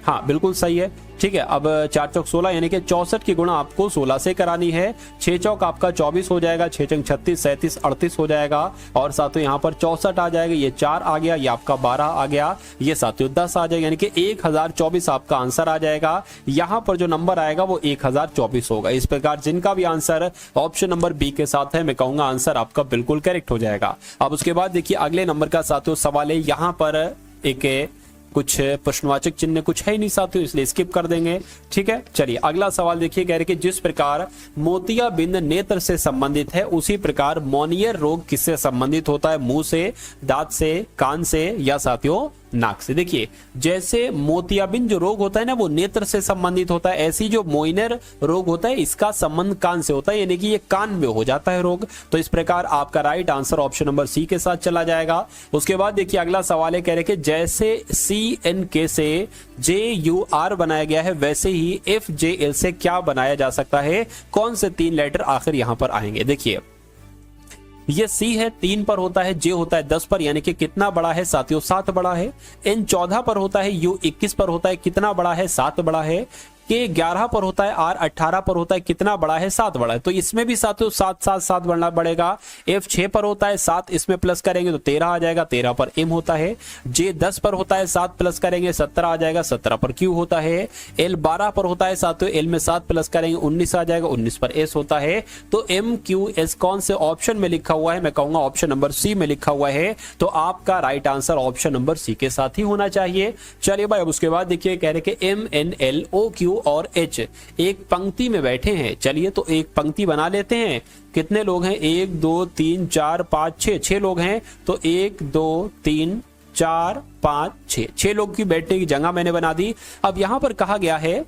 Speaker 1: हाँ बिल्कुल सही है, ठीक है। अब 4 चौक 16 यानी कि 64 की गुणा आपको 16 से करानी है। 6 चौक आपका 24 हो जाएगा, 6 चौक 36, 37, 38 हो जाएगा, और साथियों यहाँ पर 64 आ जाएगा, ये 4 आ गया, ये आपका 12 आ गया, ये साथियों 10 आ जाएगा, यानी कि 1024 आपका आंसर आ जाएगा। यहाँ पर जो नंबर आएगा वो 1024 होगा। इस प्रकार जिनका भी आंसर ऑप्शन नंबर बी के साथ है, मैं कहूंगा आंसर आपका बिल्कुल करेक्ट हो जाएगा। अब उसके बाद देखिए अगले नंबर का साथियों सवाल है, यहाँ पर एक कुछ प्रश्नवाचक चिन्ह कुछ है ही नहीं साथियों, इसलिए स्किप कर देंगे, ठीक है। चलिए अगला सवाल देखिए, कह रहे कि जिस प्रकार मोतियाबिंद नेत्र से संबंधित है, उसी प्रकार मोनियर रोग किससे संबंधित होता है, मुंह से, दांत से, कान से, या साथियों नाक से। देखिए जैसे मोतियाबिंद जो रोग होता है ना वो नेत्र से संबंधित होता है, ऐसी जो मोइनर रोग होता है इसका संबंध कान से होता है, यानी कि ये कान में हो जाता है रोग। तो इस प्रकार आपका right answer option number C के साथ चला जाएगा। उसके बाद देखिए अगला सवाल है, कह रहे कि जैसे CNK से JUR बनाया गया है वैसे ही FJL से क्या बनाया जा सकता है, कौन से 3 लेटर आखिर यहां पर आएंगे। देखिए ये C है 3 पर होता है, J होता है 10 पर, यानी कि कितना बड़ा है साथियों 7 बड़ा है। N 14 पर होता है, U 21 पर होता है, कितना बड़ा है 7 बड़ा है। K 11 पर होता है, R 18 पर होता है, कितना बड़ा है 7 बड़ा है। तो इसमें भी साथियों 7 7 7 बढ़ना पड़ेगा। F 6 पर होता है, 7 इसमें प्लस करेंगे तो 13 आ जाएगा, 13 पर M होता है। J 10 पर होता है, 7 प्लस करेंगे 17 आ जाएगा, 17 पर Q होता है। L 12 पर होता है साथियों, L में 7 प्लस करेंगे 19 आ जाएगा, 19 पर S होता है। तो MQS कौन से ऑप्शन में लिखा हुआ है, मैं कहूंगा ऑप्शन नंबर C में लिखा हुआ है। तो आपका right answer option number C के साथ ही होना चाहिए। चलिए भाई अब उसके बाद देखिए कह रहे कि MNLOQ और H एक पंक्ति में बैठे हैं। चलिए तो एक पंक्ति बना लेते हैं। कितने लोग हैं, 1 2 3 4 5 6, 6 लोग हैं। तो 1 2 3 4 5 6, 6 लोग की बैठने की जगह मैंने बना दी। अब यहां पर कहा गया है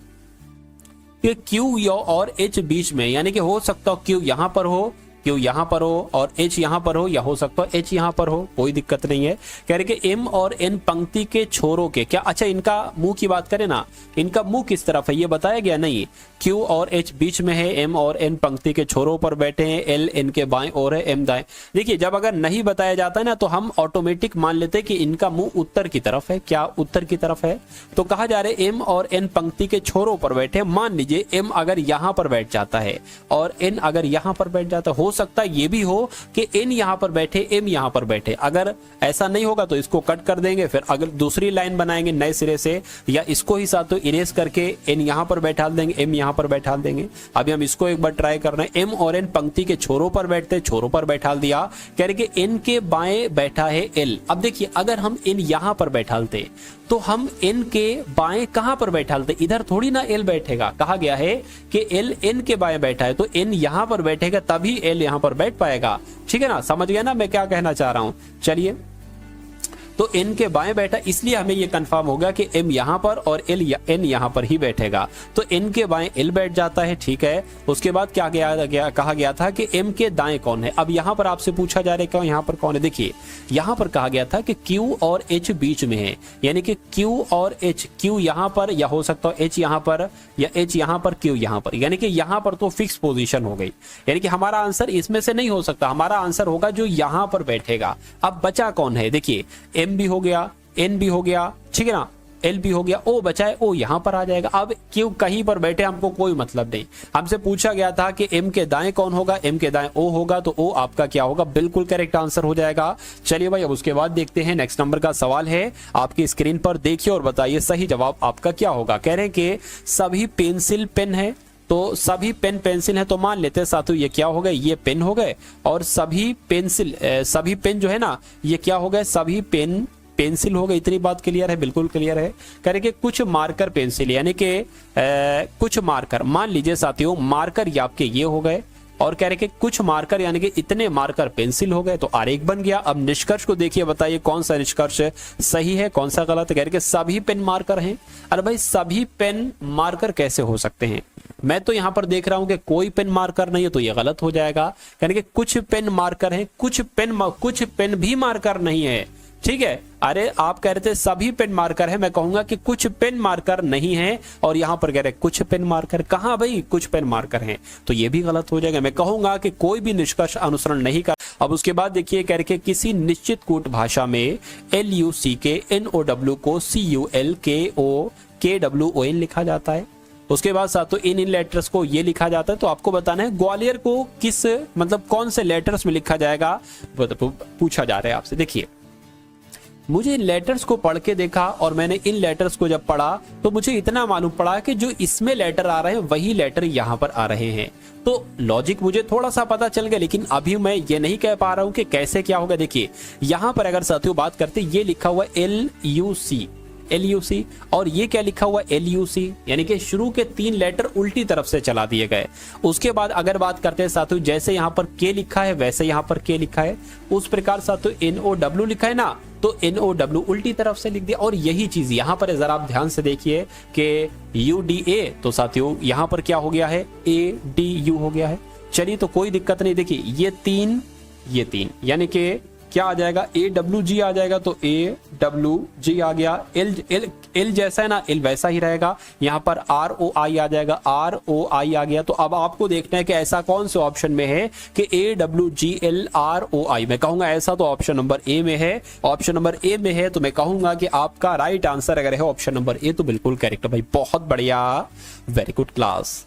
Speaker 1: कि Q और H बीच में, यानी कि हो सकता हो Q यहां पर हो, Q यहां पर हो और H यहां पर हो, या हो सकता है H यहां पर हो, कोई दिक्कत नहीं है। कह रहे कि M और N पंक्ति के छोरों के क्या, अच्छा इनका मुंह की बात करें ना, इनका मुंह किस तरफ है ये बताया गया नहीं। Q और H बीच में है, M और N पंक्ति के छोरों पर बैठे हैं, L N के बाएं और है, M दाएं। देखिए जब अगर नहीं बताया जाता है ना तो हम ऑटोमेटिक मान लेते हैं कि इनका मुंह उत्तर की तरफ है। क्या उत्तर की तरफ है? तो कहा जा रहा है M और N पंक्ति के छोरों पर बैठे। मान लीजिए M अगर यहां पर बैठ जाता है और N अगर यहां पर बैठ जाता है, हो सकता है ये भी हो कि N यहां पर बैठे, M यहां पर बैठे। अगर ऐसा नहीं होगा तो इसको कट कर देंगे, फिर अगर दूसरी लाइन बनाएंगे नए सिरे से, या इसको ही साथ इरेज करके N यहां पर बैठा देंगे, M यहां पर बैठा देंगे। अभी हम इसको एक बार ट्राई कर रहे हैं। M और N पंक्ति के छोरों पर बैठते, छोरों पर बैठा दिया। कह रहे कि N के बाएं बैठा है L। अब देखिए अगर हम N यहां पर बैठालते तो हम N के बाएं कहां पर बैठालते, इधर थोड़ी ना L बैठेगा। कहा गया है कि L N के बाएं बैठा है तो N यहां पर बैठेगा तभी L यहां पर बैठ पाएगा। ठीक है ना, समझ गया ना मैं क्या कहना चाह रहा हूं। चलिए तो N के बाएं बैठा, इसलिए हमें यह कंफर्म होगा कि M यहां पर और N यहां पर ही बैठेगा। तो N के बाएं L बैठ जाता है, ठीक है। उसके बाद क्या कहा गया था कि M के दाएं कौन है। अब यहां पर आपसे पूछा जा रहा है कि यहां पर कौन है। देखिए यहां पर कहा गया था कि Q और H बीच में है, यानी कि Q और H, Q यहां पर, या हो सकता है H यहां पर, या H यहां पर, Q यहां पर, यानी कि यहां पर तो फिक्स पोजीशन हो गई। यानी कि हमारा आंसर इसमें से नहीं हो सकता, हमारा आंसर होगा जो यहां पर बैठेगा। अब बचा कौन है, देखिए M भी हो गया, N भी हो गया, ठीक है ना, L भी हो गया, O बचा है, O यहां पर आ जाएगा। अब क्यों कहीं पर बैठे हमको कोई मतलब नहीं। हमसे पूछा गया था कि M के दाएं कौन होगा, M के दाएं O होगा, तो O आपका क्या होगा, बिल्कुल करेक्ट आंसर हो जाएगा। चलिए भाई अब उसके बाद देखते हैं नेक्स्ट नंबर का सवाल है, आपकी स्क्रीन पर देखिए और बताइए सही जवाब आपका क्या होगा। कह रहे हैं कि सभी पेंसिल पेन है, तो सभी पेन पेंसिल है, तो मान लेते हैं साथियों ये क्या हो गए, ये पेन हो गए, और सभी पेंसिल सभी पेन जो है ना ये क्या हो गए, सभी पेन पेंसिल हो गए। इतनी बात क्लियर है, बिल्कुल क्लियर है। कह रहे कि कुछ मार्कर पेंसिल, यानी कि कुछ मार्कर, मान लीजिए साथियों मार्कर ये आपके ये हो गए, और कह रहे कि कुछ मार्कर यानी कि इतने मार्कर पेंसिल हो गए, तो आरेख बन गया। अब निष्कर्ष को देखिए, बताइए कौन सा निष्कर्ष सही है कौन सा गलत है। कह रहे कि सभी पेन मार्कर हैं। अरे भाई सभी पेन मार्कर कैसे हो सकते हैं, मैं तो यहां पर देख रहा हूं कि कोई पेन मार्कर नहीं है, तो ये गलत हो जाएगा। यानी कि कुछ पेन मार्कर हैं, कुछ पेन भी मार्कर नहीं है, ठीक है। अरे आप कह रहे थे सभी पेन मार्कर है, मैं कहूंगा कि कुछ पेन मार्कर नहीं है, और यहां पर कह रहे कुछ पेन मार्कर, कहां भाई कुछ पेन मार्कर हैं, तो ये भी गलत हो जाएगा। मैं कहूंगा कि कोई भी निष्कर्ष अनुसरण नहीं कर। अब उसके बाद देखिए कह रहे किसी निश्चित कूट भाषा में LUCK NOW को CULKOKWON लिखा जाता है। उसके बाद साथ इन लेटर्स को ये लिखा जाता है। तो आपको बताना है ग्वालियर को किस मतलब कौन से लेटर्स में लिखा जाएगा, पूछा जा रहा है आपसे। देखिए मुझे इन लेटर्स को पढ़ के देखा, और मैंने इन लेटर्स को जब पढ़ा तो मुझे इतना मालूम पड़ा कि जो इसमें लेटर आ रहे हैं वही लेटर यहाँ पर आ रहे हैं। तो लॉजिक मुझे थोड़ा सा पता चल गया, लेकिन अभी मैं ये नहीं कह पा रहा हूं कि कैसे क्या होगा। देखिए यहाँ पर अगर साथियों बात करते, ये लिखा हुआ LUC, और ये क्या लिखा हुआ LUC, यानी कि शुरू के 3 लेटर उल्टी तरफ से चला दिए गए। उसके बाद अगर बात करते हैं साथियों, जैसे यहाँ पर K लिखा है वैसे यहाँ पर K लिखा है, उस प्रकार साथियों NOW लिखा है ना, तो NOW उल्टी तरफ से लिख दिया। और यही चीज यहां पर जरा आप ध्यान से देखिए कि UDA, तो साथियों यहां पर क्या हो गया है, ADU हो गया है। चलिए तो कोई दिक्कत नहीं, देखिए ये तीन यानी कि क्या आ जाएगा, AWG आ जाएगा, तो AWG आ गया। L जैसा है ना, L वैसा ही रहेगा। यहाँ पर ROI आ जाएगा, ROI आ गया। तो अब आपको देखना है कि ऐसा कौन से ऑप्शन में है कि AWGLROI। मैं कहूंगा ऐसा तो ऑप्शन नंबर ए में है। ऑप्शन नंबर ए में है तो मैं कहूंगा कि आपका राइट आंसर अगर है ऑप्शन नंबर ए तो बिल्कुल करेक्ट भाई, बहुत बढ़िया, वेरी गुड क्लास।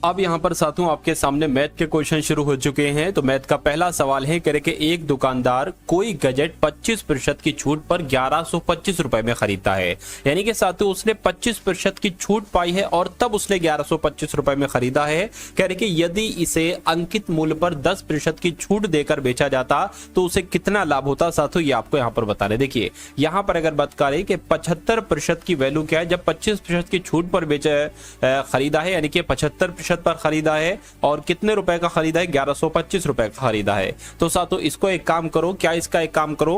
Speaker 1: अब यहाँ पर साथियों आपके सामने मैथ के क्वेश्चन शुरू हो चुके हैं। तो मैथ का पहला सवाल है, कह कि एक दुकानदार कोई गजेट 25% की छूट पर 1125 रुपए में खरीदता है। यानी कि साथियों उसने 25% की छूट पाई है और तब उसने 1125 रुपए में खरीदा है। कह रहे कि यदि इसे अंकित मूल्य पर 10% की छूट देकर बेचा जाता तो उसे कितना लाभ होता। साथियों ये आपको यहाँ पर बताने, देखिए यहाँ पर अगर बात करें कि 75% की वैल्यू क्या है, जब 25% की छूट पर खरीदा है, यानी कि 75% पर खरीदा है और कितने रुपए का खरीदा है, 1125 रुपए का खरीदा है। तो साथियों इसको एक काम करो, क्या इसका एक काम करो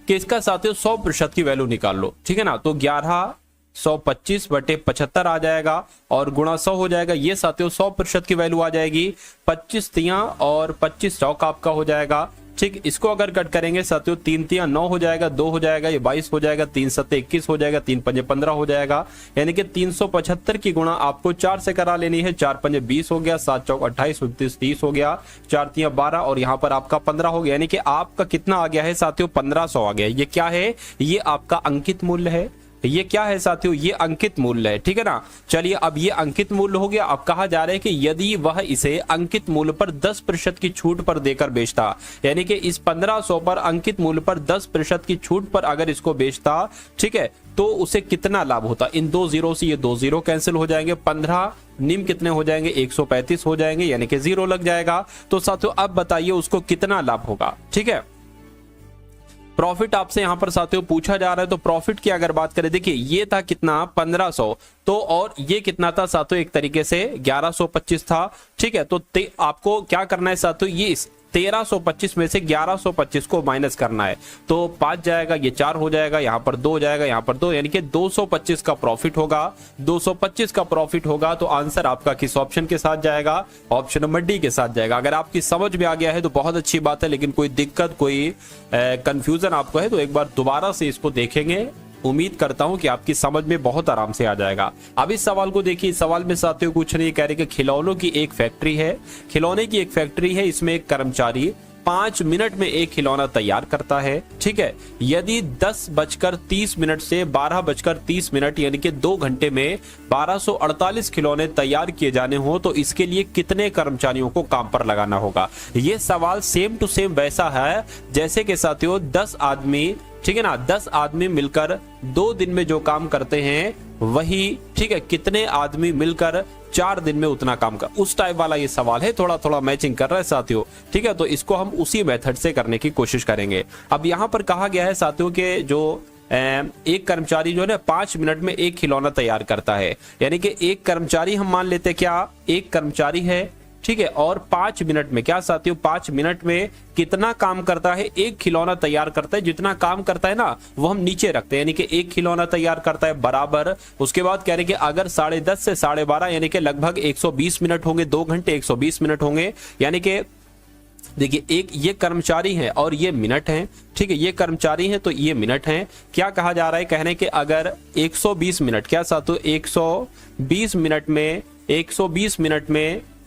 Speaker 1: कि इसका साथियों 100% की वैल्यू निकाल लो, ठीक है ना। तो 1125 बटे 75 आ जाएगा और गुणा 100 हो जाएगा। ये साथियों 100% की वैल्यू आ जाएगी। 25 तियां और 25 चौक आपका हो जाएगा, ठीक। इसको अगर कट करेंगे साथियों 3 तियां 9 हो जाएगा, 2 हो जाएगा, ये 22 हो जाएगा, 3 सत्ते 21 हो जाएगा, 3 पंजे 15 हो जाएगा। यानी कि 375 की गुणा आपको 4 से करा लेनी है। 4 पंजे 20 हो गया, 7 चौक 28, 29 30 हो गया, 4 तियां 12 और यहाँ पर आपका 15 हो गया। यानी कि आपका कितना आ गया है साथियों, 1500 आ गया। ये क्या है, ये आपका अंकित मूल्य है। ये क्या है साथियों, ये अंकित मूल्य है, ठीक है ना। चलिए अब ये अंकित मूल्य हो गया। अब कहा जा रहा है कि यदि वह इसे अंकित मूल्य पर 10% की छूट पर देकर बेचता, यानी कि इस 1500 पर अंकित मूल्य पर 10% की छूट पर अगर इसको बेचता, ठीक है, तो उसे कितना लाभ होता। इन 2 जीरो से ये 2 जीरो कैंसिल हो जाएंगे, 15 निम कितने हो जाएंगे, 135 हो जाएंगे, यानी कि 0 लग जाएगा। तो साथियों अब बताइए उसको कितना लाभ होगा, ठीक है। प्रॉफिट आपसे यहां पर साथियों पूछा जा रहा है। तो प्रॉफिट की अगर बात करें, देखिए ये था कितना 1500, तो और ये कितना था साथियों, एक तरीके से 1125 था, ठीक है। तो आपको क्या करना है साथियों, ये 1325 में से 1125 को माइनस करना है। तो 5 जाएगा, ये 4 हो जाएगा, यहाँ पर 2 जाएगा, यहाँ पर 2, यानी कि 225 का प्रॉफिट होगा। 225 का प्रॉफिट होगा तो आंसर आपका किस ऑप्शन के साथ जाएगा, ऑप्शन नंबर डी के साथ जाएगा। अगर आपकी समझ में आ गया है तो बहुत अच्छी बात है, लेकिन कोई दिक्कत, कोई कंफ्यूजन आपको है तो एक बार दोबारा से इसको देखेंगे। उम्मीद करता हूं कि आपकी समझ में बहुत आराम से आ जाएगा। अब इस सवाल को देखिए, इस सवाल में साथियों कुछ नहीं कह रहे कि खिलौनों की एक फैक्ट्री है। खिलौने की एक फैक्ट्री है, इसमें एक कर्मचारी 5 मिनट में एक खिलौना तैयार करता है, ठीक है। यदि 10:30 से 12:30 यानी कि 2 घंटे में 1248 खिलौने तैयार किए जाने हो तो इसके लिए कितने कर्मचारियों को काम पर लगाना होगा। ये सवाल सेम टू सेम वैसा है जैसे कि साथियों 10 आदमी, ठीक है ना, 10 आदमी मिलकर 2 दिन में जो काम करते हैं वही, ठीक है, कितने आदमी मिलकर 4 दिन में उतना काम कर, उस टाइप वाला ये सवाल है। थोड़ा थोड़ा मैचिंग कर रहा है साथियों, ठीक है। तो इसको हम उसी मेथड से करने की कोशिश करेंगे। अब यहाँ पर कहा गया है साथियों के जो एक कर्मचारी जो है ना 5 मिनट में एक खिलौना तैयार करता है, यानी कि एक कर्मचारी हम मान लेते क्या, एक कर्मचारी है, ठीक है, और 5 मिनट में क्या साथियों, 5 मिनट में कितना काम करता है, एक खिलौना तैयार करता है। जितना काम करता है ना वो हम नीचे रखते हैं, यानी कि एक खिलौना तैयार करता है बराबर। उसके बाद कह रहे कि अगर 10:30 से 12:30 यानी कि लगभग 120 मिनट होंगे, 2 घंटे 120 मिनट होंगे। यानी कि देखिए एक ये कर्मचारी है और ये मिनट है, ठीक है, ये कर्मचारी है तो ये मिनट है। क्या कहा जा रहा है, कहने के अगर 120 मिनट, क्या साथियों 120 मिनट में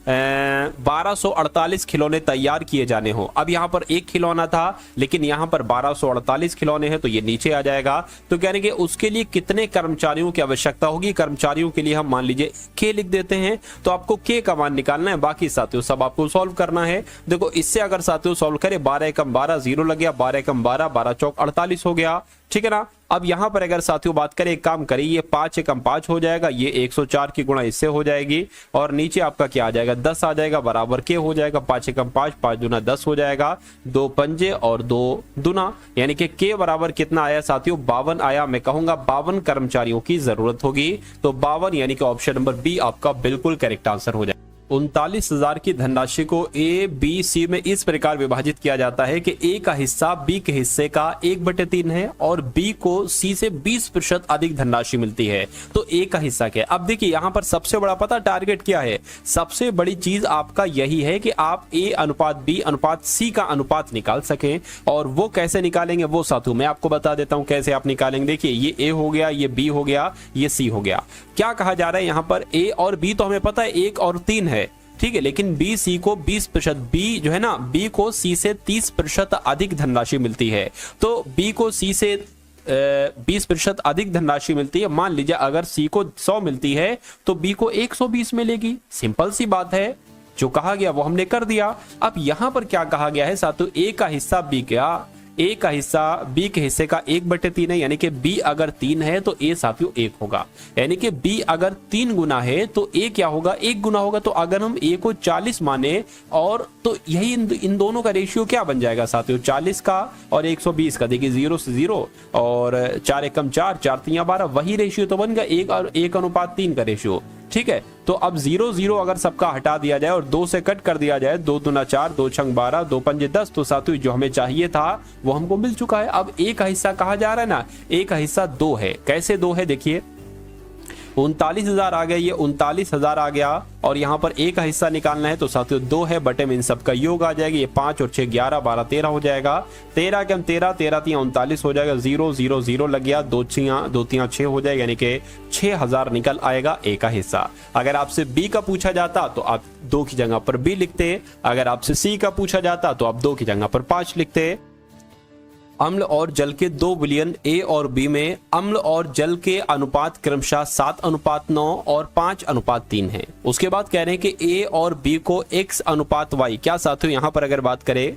Speaker 1: 1248 खिलौने तैयार किए जाने हो। अब यहाँ पर एक खिलौना था लेकिन यहाँ पर 1248 खिलौने हैं तो ये नीचे आ जाएगा। तो कहने के उसके लिए कितने कर्मचारियों की आवश्यकता होगी। कर्मचारियों के लिए हम मान लीजिए के लिख देते हैं। तो आपको के का मान निकालना है, बाकी साथियों सब आपको सॉल्व करना है। देखो इससे अगर साथियों सॉल्व करें 12 एकम 12 0 लग गया, 12 एकम 12 12 चौक 48 हो गया, ठीक है ना। अब यहां पर अगर साथियों बात करें, एक काम करिए, ये 5 एकम 5 हो जाएगा, ये 104 की गुणा इससे हो जाएगी और नीचे आपका क्या आ जाएगा 10 आ जाएगा, बराबर के हो जाएगा। 5 एकम 5 5 दूना 10 हो जाएगा, 2 पंजे और 2 दूना, यानी कि के बराबर कितना आया साथियों 52 आया। मैं कहूंगा 52 कर्मचारियों की जरूरत होगी। तो 52 यानी कि ऑप्शन नंबर बी आपका बिल्कुल करेक्ट आंसर हो जाएगा। 39,000 की धनराशि को ए बी सी में इस प्रकार विभाजित किया जाता है कि ए का हिस्सा बी के हिस्से का 1/3 है और बी को सी से 20% अधिक धनराशि मिलती है। तो ए का हिस्सा क्या है? अब देखिए यहां पर सबसे बड़ा पता टारगेट क्या है? सबसे बड़ी चीज आपका यही है कि आप ए अनुपात बी अनुपात सी का अनुपात निकाल सकें। और वो कैसे निकालेंगे वो साथियों मैं आपको बता देता हूं कैसे आप निकालेंगे। देखिए ये ए हो गया, ये बी हो गया, ये सी हो गया। क्या कहा जा रहा है यहां पर? ए और बी तो हमें पता है 1 और 3 है, ठीक है, लेकिन बी सी को 20%, बी जो है ना, बी को सी से 30% अधिक धनराशि मिलती है। तो बी को सी से 20% अधिक धनराशि मिलती है। मान लीजिए अगर सी को 100 मिलती है तो बी को 120 मिलेगी। सिंपल सी बात है, जो कहा गया वो हमने कर दिया। अब यहां पर क्या कहा गया है साथियों? ए का हिस्सा बी का, ए का हिस्सा बी के हिस्से का 1/3 है, यानी कि बी अगर 3 है तो ए साथियों 1 होगा। यानी कि बी अगर 3 गुना है तो ए क्या होगा? 1 गुना होगा। तो अगर हम ए को 40 माने और तो यही इन दोनों का रेशियो क्या बन जाएगा साथियों? 40 का और 120 का। देखिए 0 से 0 और 4 एकम 4, 4 3 12, वही रेशियो तो बन गया 1 और 1:3 का रेशियो। ठीक है, तो अब 0 0 अगर सबका हटा दिया जाए और 2 से कट कर दिया जाए, 2 दूना 4, 2 छंग 12, 2 पंजे 10, तो साथियों जो हमें चाहिए था वो हमको मिल चुका है। अब ए का हिस्सा कहा जा रहा है ना, ए का हिस्सा 2 है। कैसे 2 है? देखिए 39,000 आ गया, ये 39,000 आ गया और यहाँ पर ए का हिस्सा निकालना है तो साथियों 2 है, बटे में इन सबका योग आ जाएगा। ये 5 और 6 11, 12 13 हो जाएगा। 13 के हम 13, 13 3 39 हो जाएगा। 0 0 0 लग गया, 2 3 6 हो जाएगा, यानी कि 6,000 निकल आएगा ए का हिस्सा। अगर आपसे बी का पूछा जाता तो आप 2 की जगह पर बी लिखते, अगर आपसे सी का पूछा जाता तो आप 2 की जगह पर 5 लिखते। अम्ल और जल के 2 विलयन ए और बी में अम्ल और जल के अनुपात क्रमशः 7:9 और 5:3 है। उसके बाद कह रहे हैं कि ए और बी को x अनुपात y, क्या साथियों यहां पर अगर बात करें,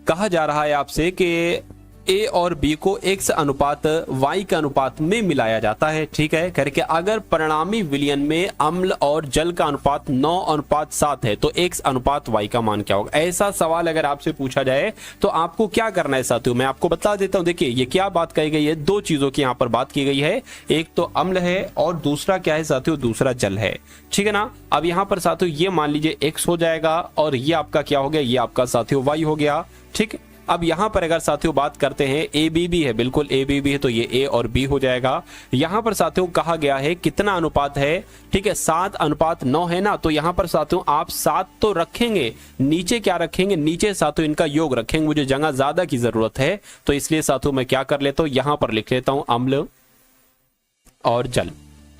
Speaker 1: कहा जा रहा है आपसे कि ए और बी को x अनुपात y के अनुपात में मिलाया जाता है। ठीक है, करके अगर परिणामी विलयन में अम्ल और जल का अनुपात 9:7 है तो x अनुपात y का मान क्या होगा? ऐसा सवाल अगर आपसे पूछा जाए तो आपको क्या करना है साथियों, मैं आपको बता देता हूं। देखिए ये क्या बात कही गई है, 2 चीजों की यहाँ पर बात की गई है। एक तो अम्ल है और दूसरा क्या है साथियों? दूसरा जल है। ठीक है ना। अब यहाँ पर साथियों ये मान लीजिए x हो जाएगा और ये आपका क्या हो गया? ये आपका साथियों y हो गया। ठीक, अब यहां पर अगर साथियों बात करते हैं ए बी बी है, बिल्कुल ए बी बी है, तो ये ए और बी हो जाएगा। यहां पर साथियों कहा गया है कितना अनुपात है? ठीक है, 7:9 है ना। तो यहां पर साथियों आप 7 तो रखेंगे, नीचे क्या रखेंगे? नीचे साथियों इनका योग रखेंगे। मुझे जगह ज्यादा की जरूरत है तो इसलिए साथियों मैं क्या कर लेता हूं, यहां पर लिख लेता हूं अम्ल और जल।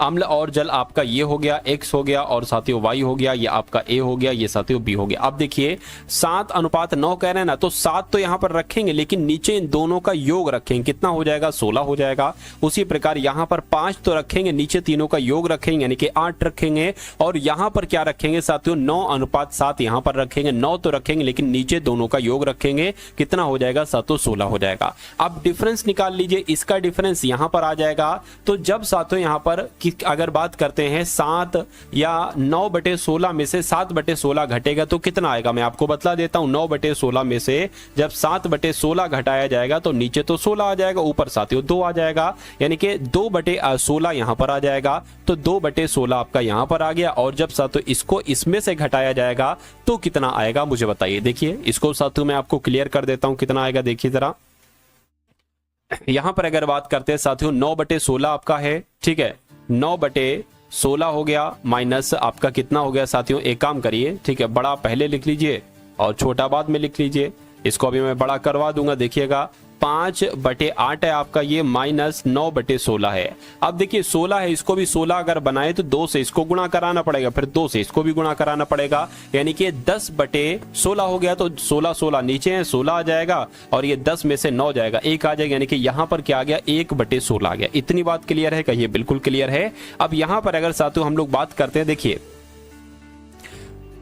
Speaker 1: अम्ल और जल आपका ये हो गया, x हो गया और साथियों y हो गया, ये आपका a हो गया, ये साथियों b हो गया। अब देखिए 7:9 कह रहे हैं ना, तो 7 तो यहाँ पर रखेंगे लेकिन नीचे इन दोनों का योग रखेंगे, कितना हो जाएगा? 16 हो जाएगा। उसी प्रकार यहाँ पर 5 तो रखेंगे, नीचे तीनों का योग रखेंगे यानी कि 8 रखेंगे। और यहाँ पर क्या रखेंगे साथियों? 9:7 यहाँ पर रखेंगे। 9 तो रखेंगे लेकिन नीचे दोनों का योग रखेंगे, कितना हो जाएगा साथियों? 16 हो जाएगा। अब डिफरेंस निकाल लीजिए, इसका डिफरेंस यहाँ पर आ जाएगा। तो जब साथियों यहाँ पर अगर बात करते हैं 7 या 9/16 में से 7/16 घटेगा तो कितना आएगा? मैं आपको बतला देता हूं। 9/16 में से जब 7/16 घटाया जाएगा तो नीचे तो 16 आ जाएगा, ऊपर साथियों 2 आ जाएगा, यानी कि 2/16 यहां पर आ जाएगा। तो 2/16 आपका यहां पर आ गया। और जब साथियों इसको इसमें से घटाया जाएगा तो कितना आएगा मुझे बताइए। देखिए इसको साथियों मैं आपको क्लियर कर देता हूं कितना आएगा। देखिए जरा, यहां पर अगर बात करते हैं साथियों 9/16 आपका है। ठीक है, 9/16 हो गया, माइनस आपका कितना हो गया साथियों? एक काम करिए, ठीक है, बड़ा पहले लिख लीजिए और छोटा बाद में लिख लीजिए। इसको अभी मैं बड़ा करवा दूंगा। देखिएगा 5/8 है आपका ये, माइनस 9/16 है। अब देखिए 16 है, इसको भी 16 अगर बनाए तो 2 से इसको गुणा कराना पड़ेगा, फिर 2 से इसको भी गुणा कराना पड़ेगा, यानी कि 10/16 हो गया। तो 16 नीचे है, 16 आ जाएगा और ये 10 में से 9 जाएगा, 1 आ जाएगा, यानी कि यहाँ पर क्या आ गया? 1/16 आ गया। इतनी बात क्लियर है? कहिए बिल्कुल क्लियर है। अब यहाँ पर अगर साथियों हम लोग बात करते हैं, देखिए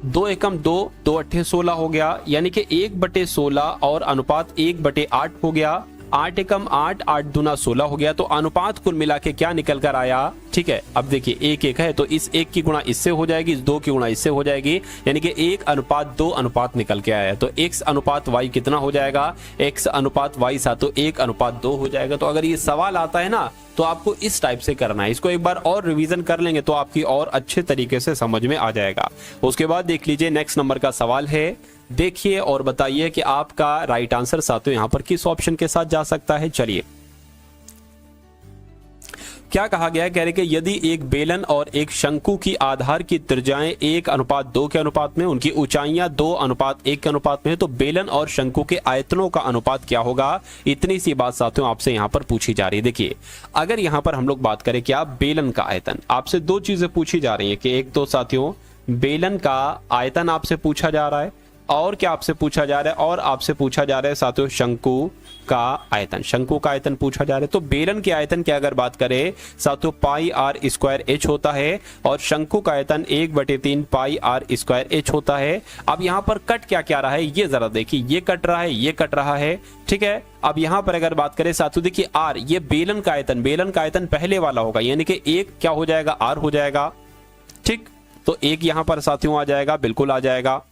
Speaker 1: 2 एकम 2, 2 अट्ठे 16 हो गया, यानी कि 1/16 और अनुपात 1/8 हो गया। 8 एकम 8, 8 दूना 16 हो गया। तो अनुपात कुल मिला के क्या निकल कर आया, ठीक है। अब देखिए 1 1 है तो इस 1 की गुणा इससे हो जाएगी, इस 2 की गुणा इससे हो जाएगी, यानी कि 1:2 अनुपात निकल के आया। तो x अनुपात y कितना हो जाएगा, x अनुपात y सा तो 1:2 हो जाएगा। तो अगर ये सवाल आता है ना तो आपको इस टाइप से करना है। इसको एक बार और रिवीजन कर लेंगे तो आपकी और अच्छे तरीके से समझ में आ जाएगा। उसके बाद देख लीजिए नेक्स्ट नंबर का सवाल है, देखिए और बताइए कि आपका राइट आंसर साथियों यहाँ पर किस ऑप्शन के साथ जा सकता है। चलिए क्या कहा गया है, कह रहे कि यदि एक बेलन और एक शंकु की आधार की त्रिज्याएं 1:2 के अनुपात में, उनकी ऊंचाइयां 2:1 के अनुपात में है, तो बेलन और शंकु के आयतनों का अनुपात क्या होगा। इतनी सी बात साथियों आपसे यहां पर पूछी जा रही है। देखिए अगर यहां पर हम लोग बात करें क्या बेलन का आयतन, आपसे दो चीजें पूछी जा रही है कि एक तो साथियों बेलन का आयतन आपसे पूछा जा रहा है, और क्या आपसे पूछा जा रहा है, और आपसे पूछा जा रहा है साथियों शंकु का आयतन, शंकु का आयतन पूछा जा रहा है। तो बेलन के आयतन की अगर बात करें साथियों πr² होता है, और शंकु का आयतन 1/3 πr² होता है। अब यहाँ पर कट क्या क्या रहा है ये जरा देखिए, ये कट रहा है, ये कट रहा है, ठीक है। अब यहाँ पर अगर बात करें साथियों देखिए r, ये बेलन का आयतन पहले वाला होगा, यानी कि 1 क्या हो जाएगा, r हो जाएगा, ठीक। तो 1 यहाँ पर साथियों आ जाएगा, बिल्कुल आ जाएगा।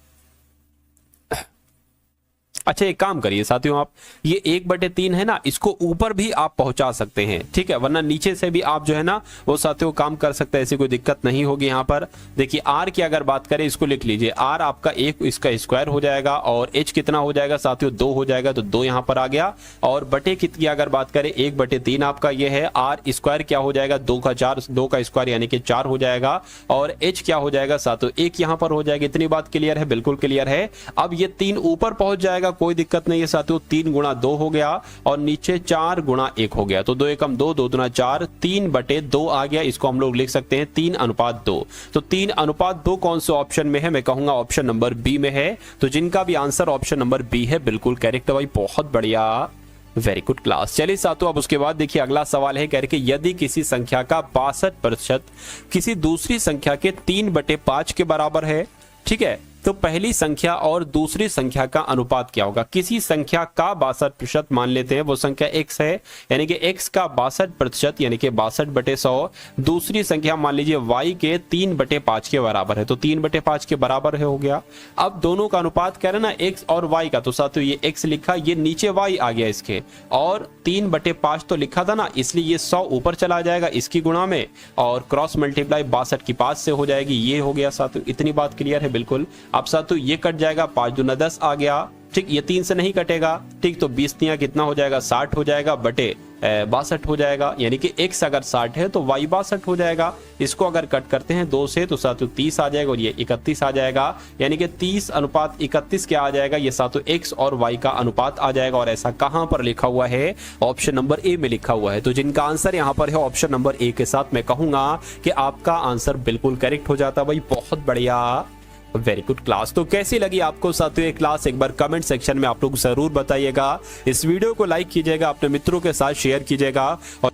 Speaker 1: अच्छा एक काम करिए साथियों, आप ये 1/3 है ना, इसको ऊपर भी आप पहुंचा सकते हैं, ठीक है, वरना नीचे से भी आप जो है ना वो साथियों काम कर सकते हैं, ऐसी कोई दिक्कत नहीं होगी। यहाँ पर देखिए r की अगर बात करें, इसको लिख लीजिए, r आपका 1 इसका स्क्वायर हो जाएगा, और h कितना हो जाएगा साथियों 2 हो जाएगा, तो 2 यहाँ पर आ गया। और बटे की अगर बात करें 1/3 आपका ये है, r स्क्वायर क्या हो जाएगा 2 का 4, 2 का स्क्वायर यानी कि 4 हो जाएगा, और h क्या हो जाएगा साथियों 1 यहाँ पर हो जाएगा। इतनी बात क्लियर है, बिल्कुल क्लियर है। अब ये 3 ऊपर पहुंच जाएगा, कोई दिक्कत नहीं है साथियों, 3 गुणा 2 हो गया, और नीचे 4 गुणा 1 हो गया, तो 2 एकम 2, 2 दूना 4, 3/2 आ गया। इसको हम लोग लिख सकते हैं 3:2। तो 3:2 कौन से ऑप्शन में है, मैं कहूंगा ऑप्शन नंबर बी में है। तो जिनका भी आंसर ऑप्शन नंबर बी है बिल्कुल करेक्ट है भाई, बहुत बढ़िया, वेरी गुड क्लास। चलिए साथियों अब उसके बाद देखिए अगला सवाल है, कह रहे कि यदि किसी संख्या का 62% किसी दूसरी संख्या के 3/5 के बराबर है, ठीक है, तो पहली संख्या और दूसरी संख्या का अनुपात क्या होगा। किसी संख्या का 62% मान लेते हैं, वो संख्या x है, यानी कि x का 62% यानी कि 62/100, दूसरी संख्या मान लीजिए y के 3/5 के बराबर है, तो 3/5 के बराबर है हो गया। अब दोनों का अनुपात कह रहे ना x और y का, तो साथियों ये x लिखा, ये नीचे y आ गया इसके, और 3/5 तो लिखा था ना, इसलिए ये 100 ऊपर चला जाएगा इसकी गुणा में, और क्रॉस मल्टीप्लाई 62 की 5 से हो जाएगी, ये हो गया साथियों। इतनी बात क्लियर है बिल्कुल। अब साथियों ये कट जाएगा, 5 दूना 10 आ गया, ठीक, ये 3 से नहीं कटेगा, ठीक, तो 20 तियां कितना हो जाएगा 60 हो जाएगा, बटे 62 हो जाएगा, यानी कि x अगर 60 है तो y 62 हो जाएगा। इसको अगर कट करते हैं 2 से तो साथियों 30 आ जाएगा, और ये 31 आ जाएगा, यानी कि 30:31 क्या आ जाएगा, ये साथियों x और y का अनुपात आ जाएगा। और ऐसा कहां पर लिखा हुआ है, ऑप्शन नंबर ए में लिखा हुआ है। तो जिनका आंसर यहां पर है ऑप्शन नंबर ए के साथ, मैं कहूंगा कि आपका आंसर बिल्कुल करेक्ट हो जाता भाई, बहुत बढ़िया, वेरी गुड क्लास। तो कैसी लगी आपको साथियों ये क्लास, एक बार कमेंट सेक्शन में आप लोग जरूर बताइएगा। इस वीडियो को लाइक कीजिएगा, अपने मित्रों के साथ शेयर कीजिएगा, और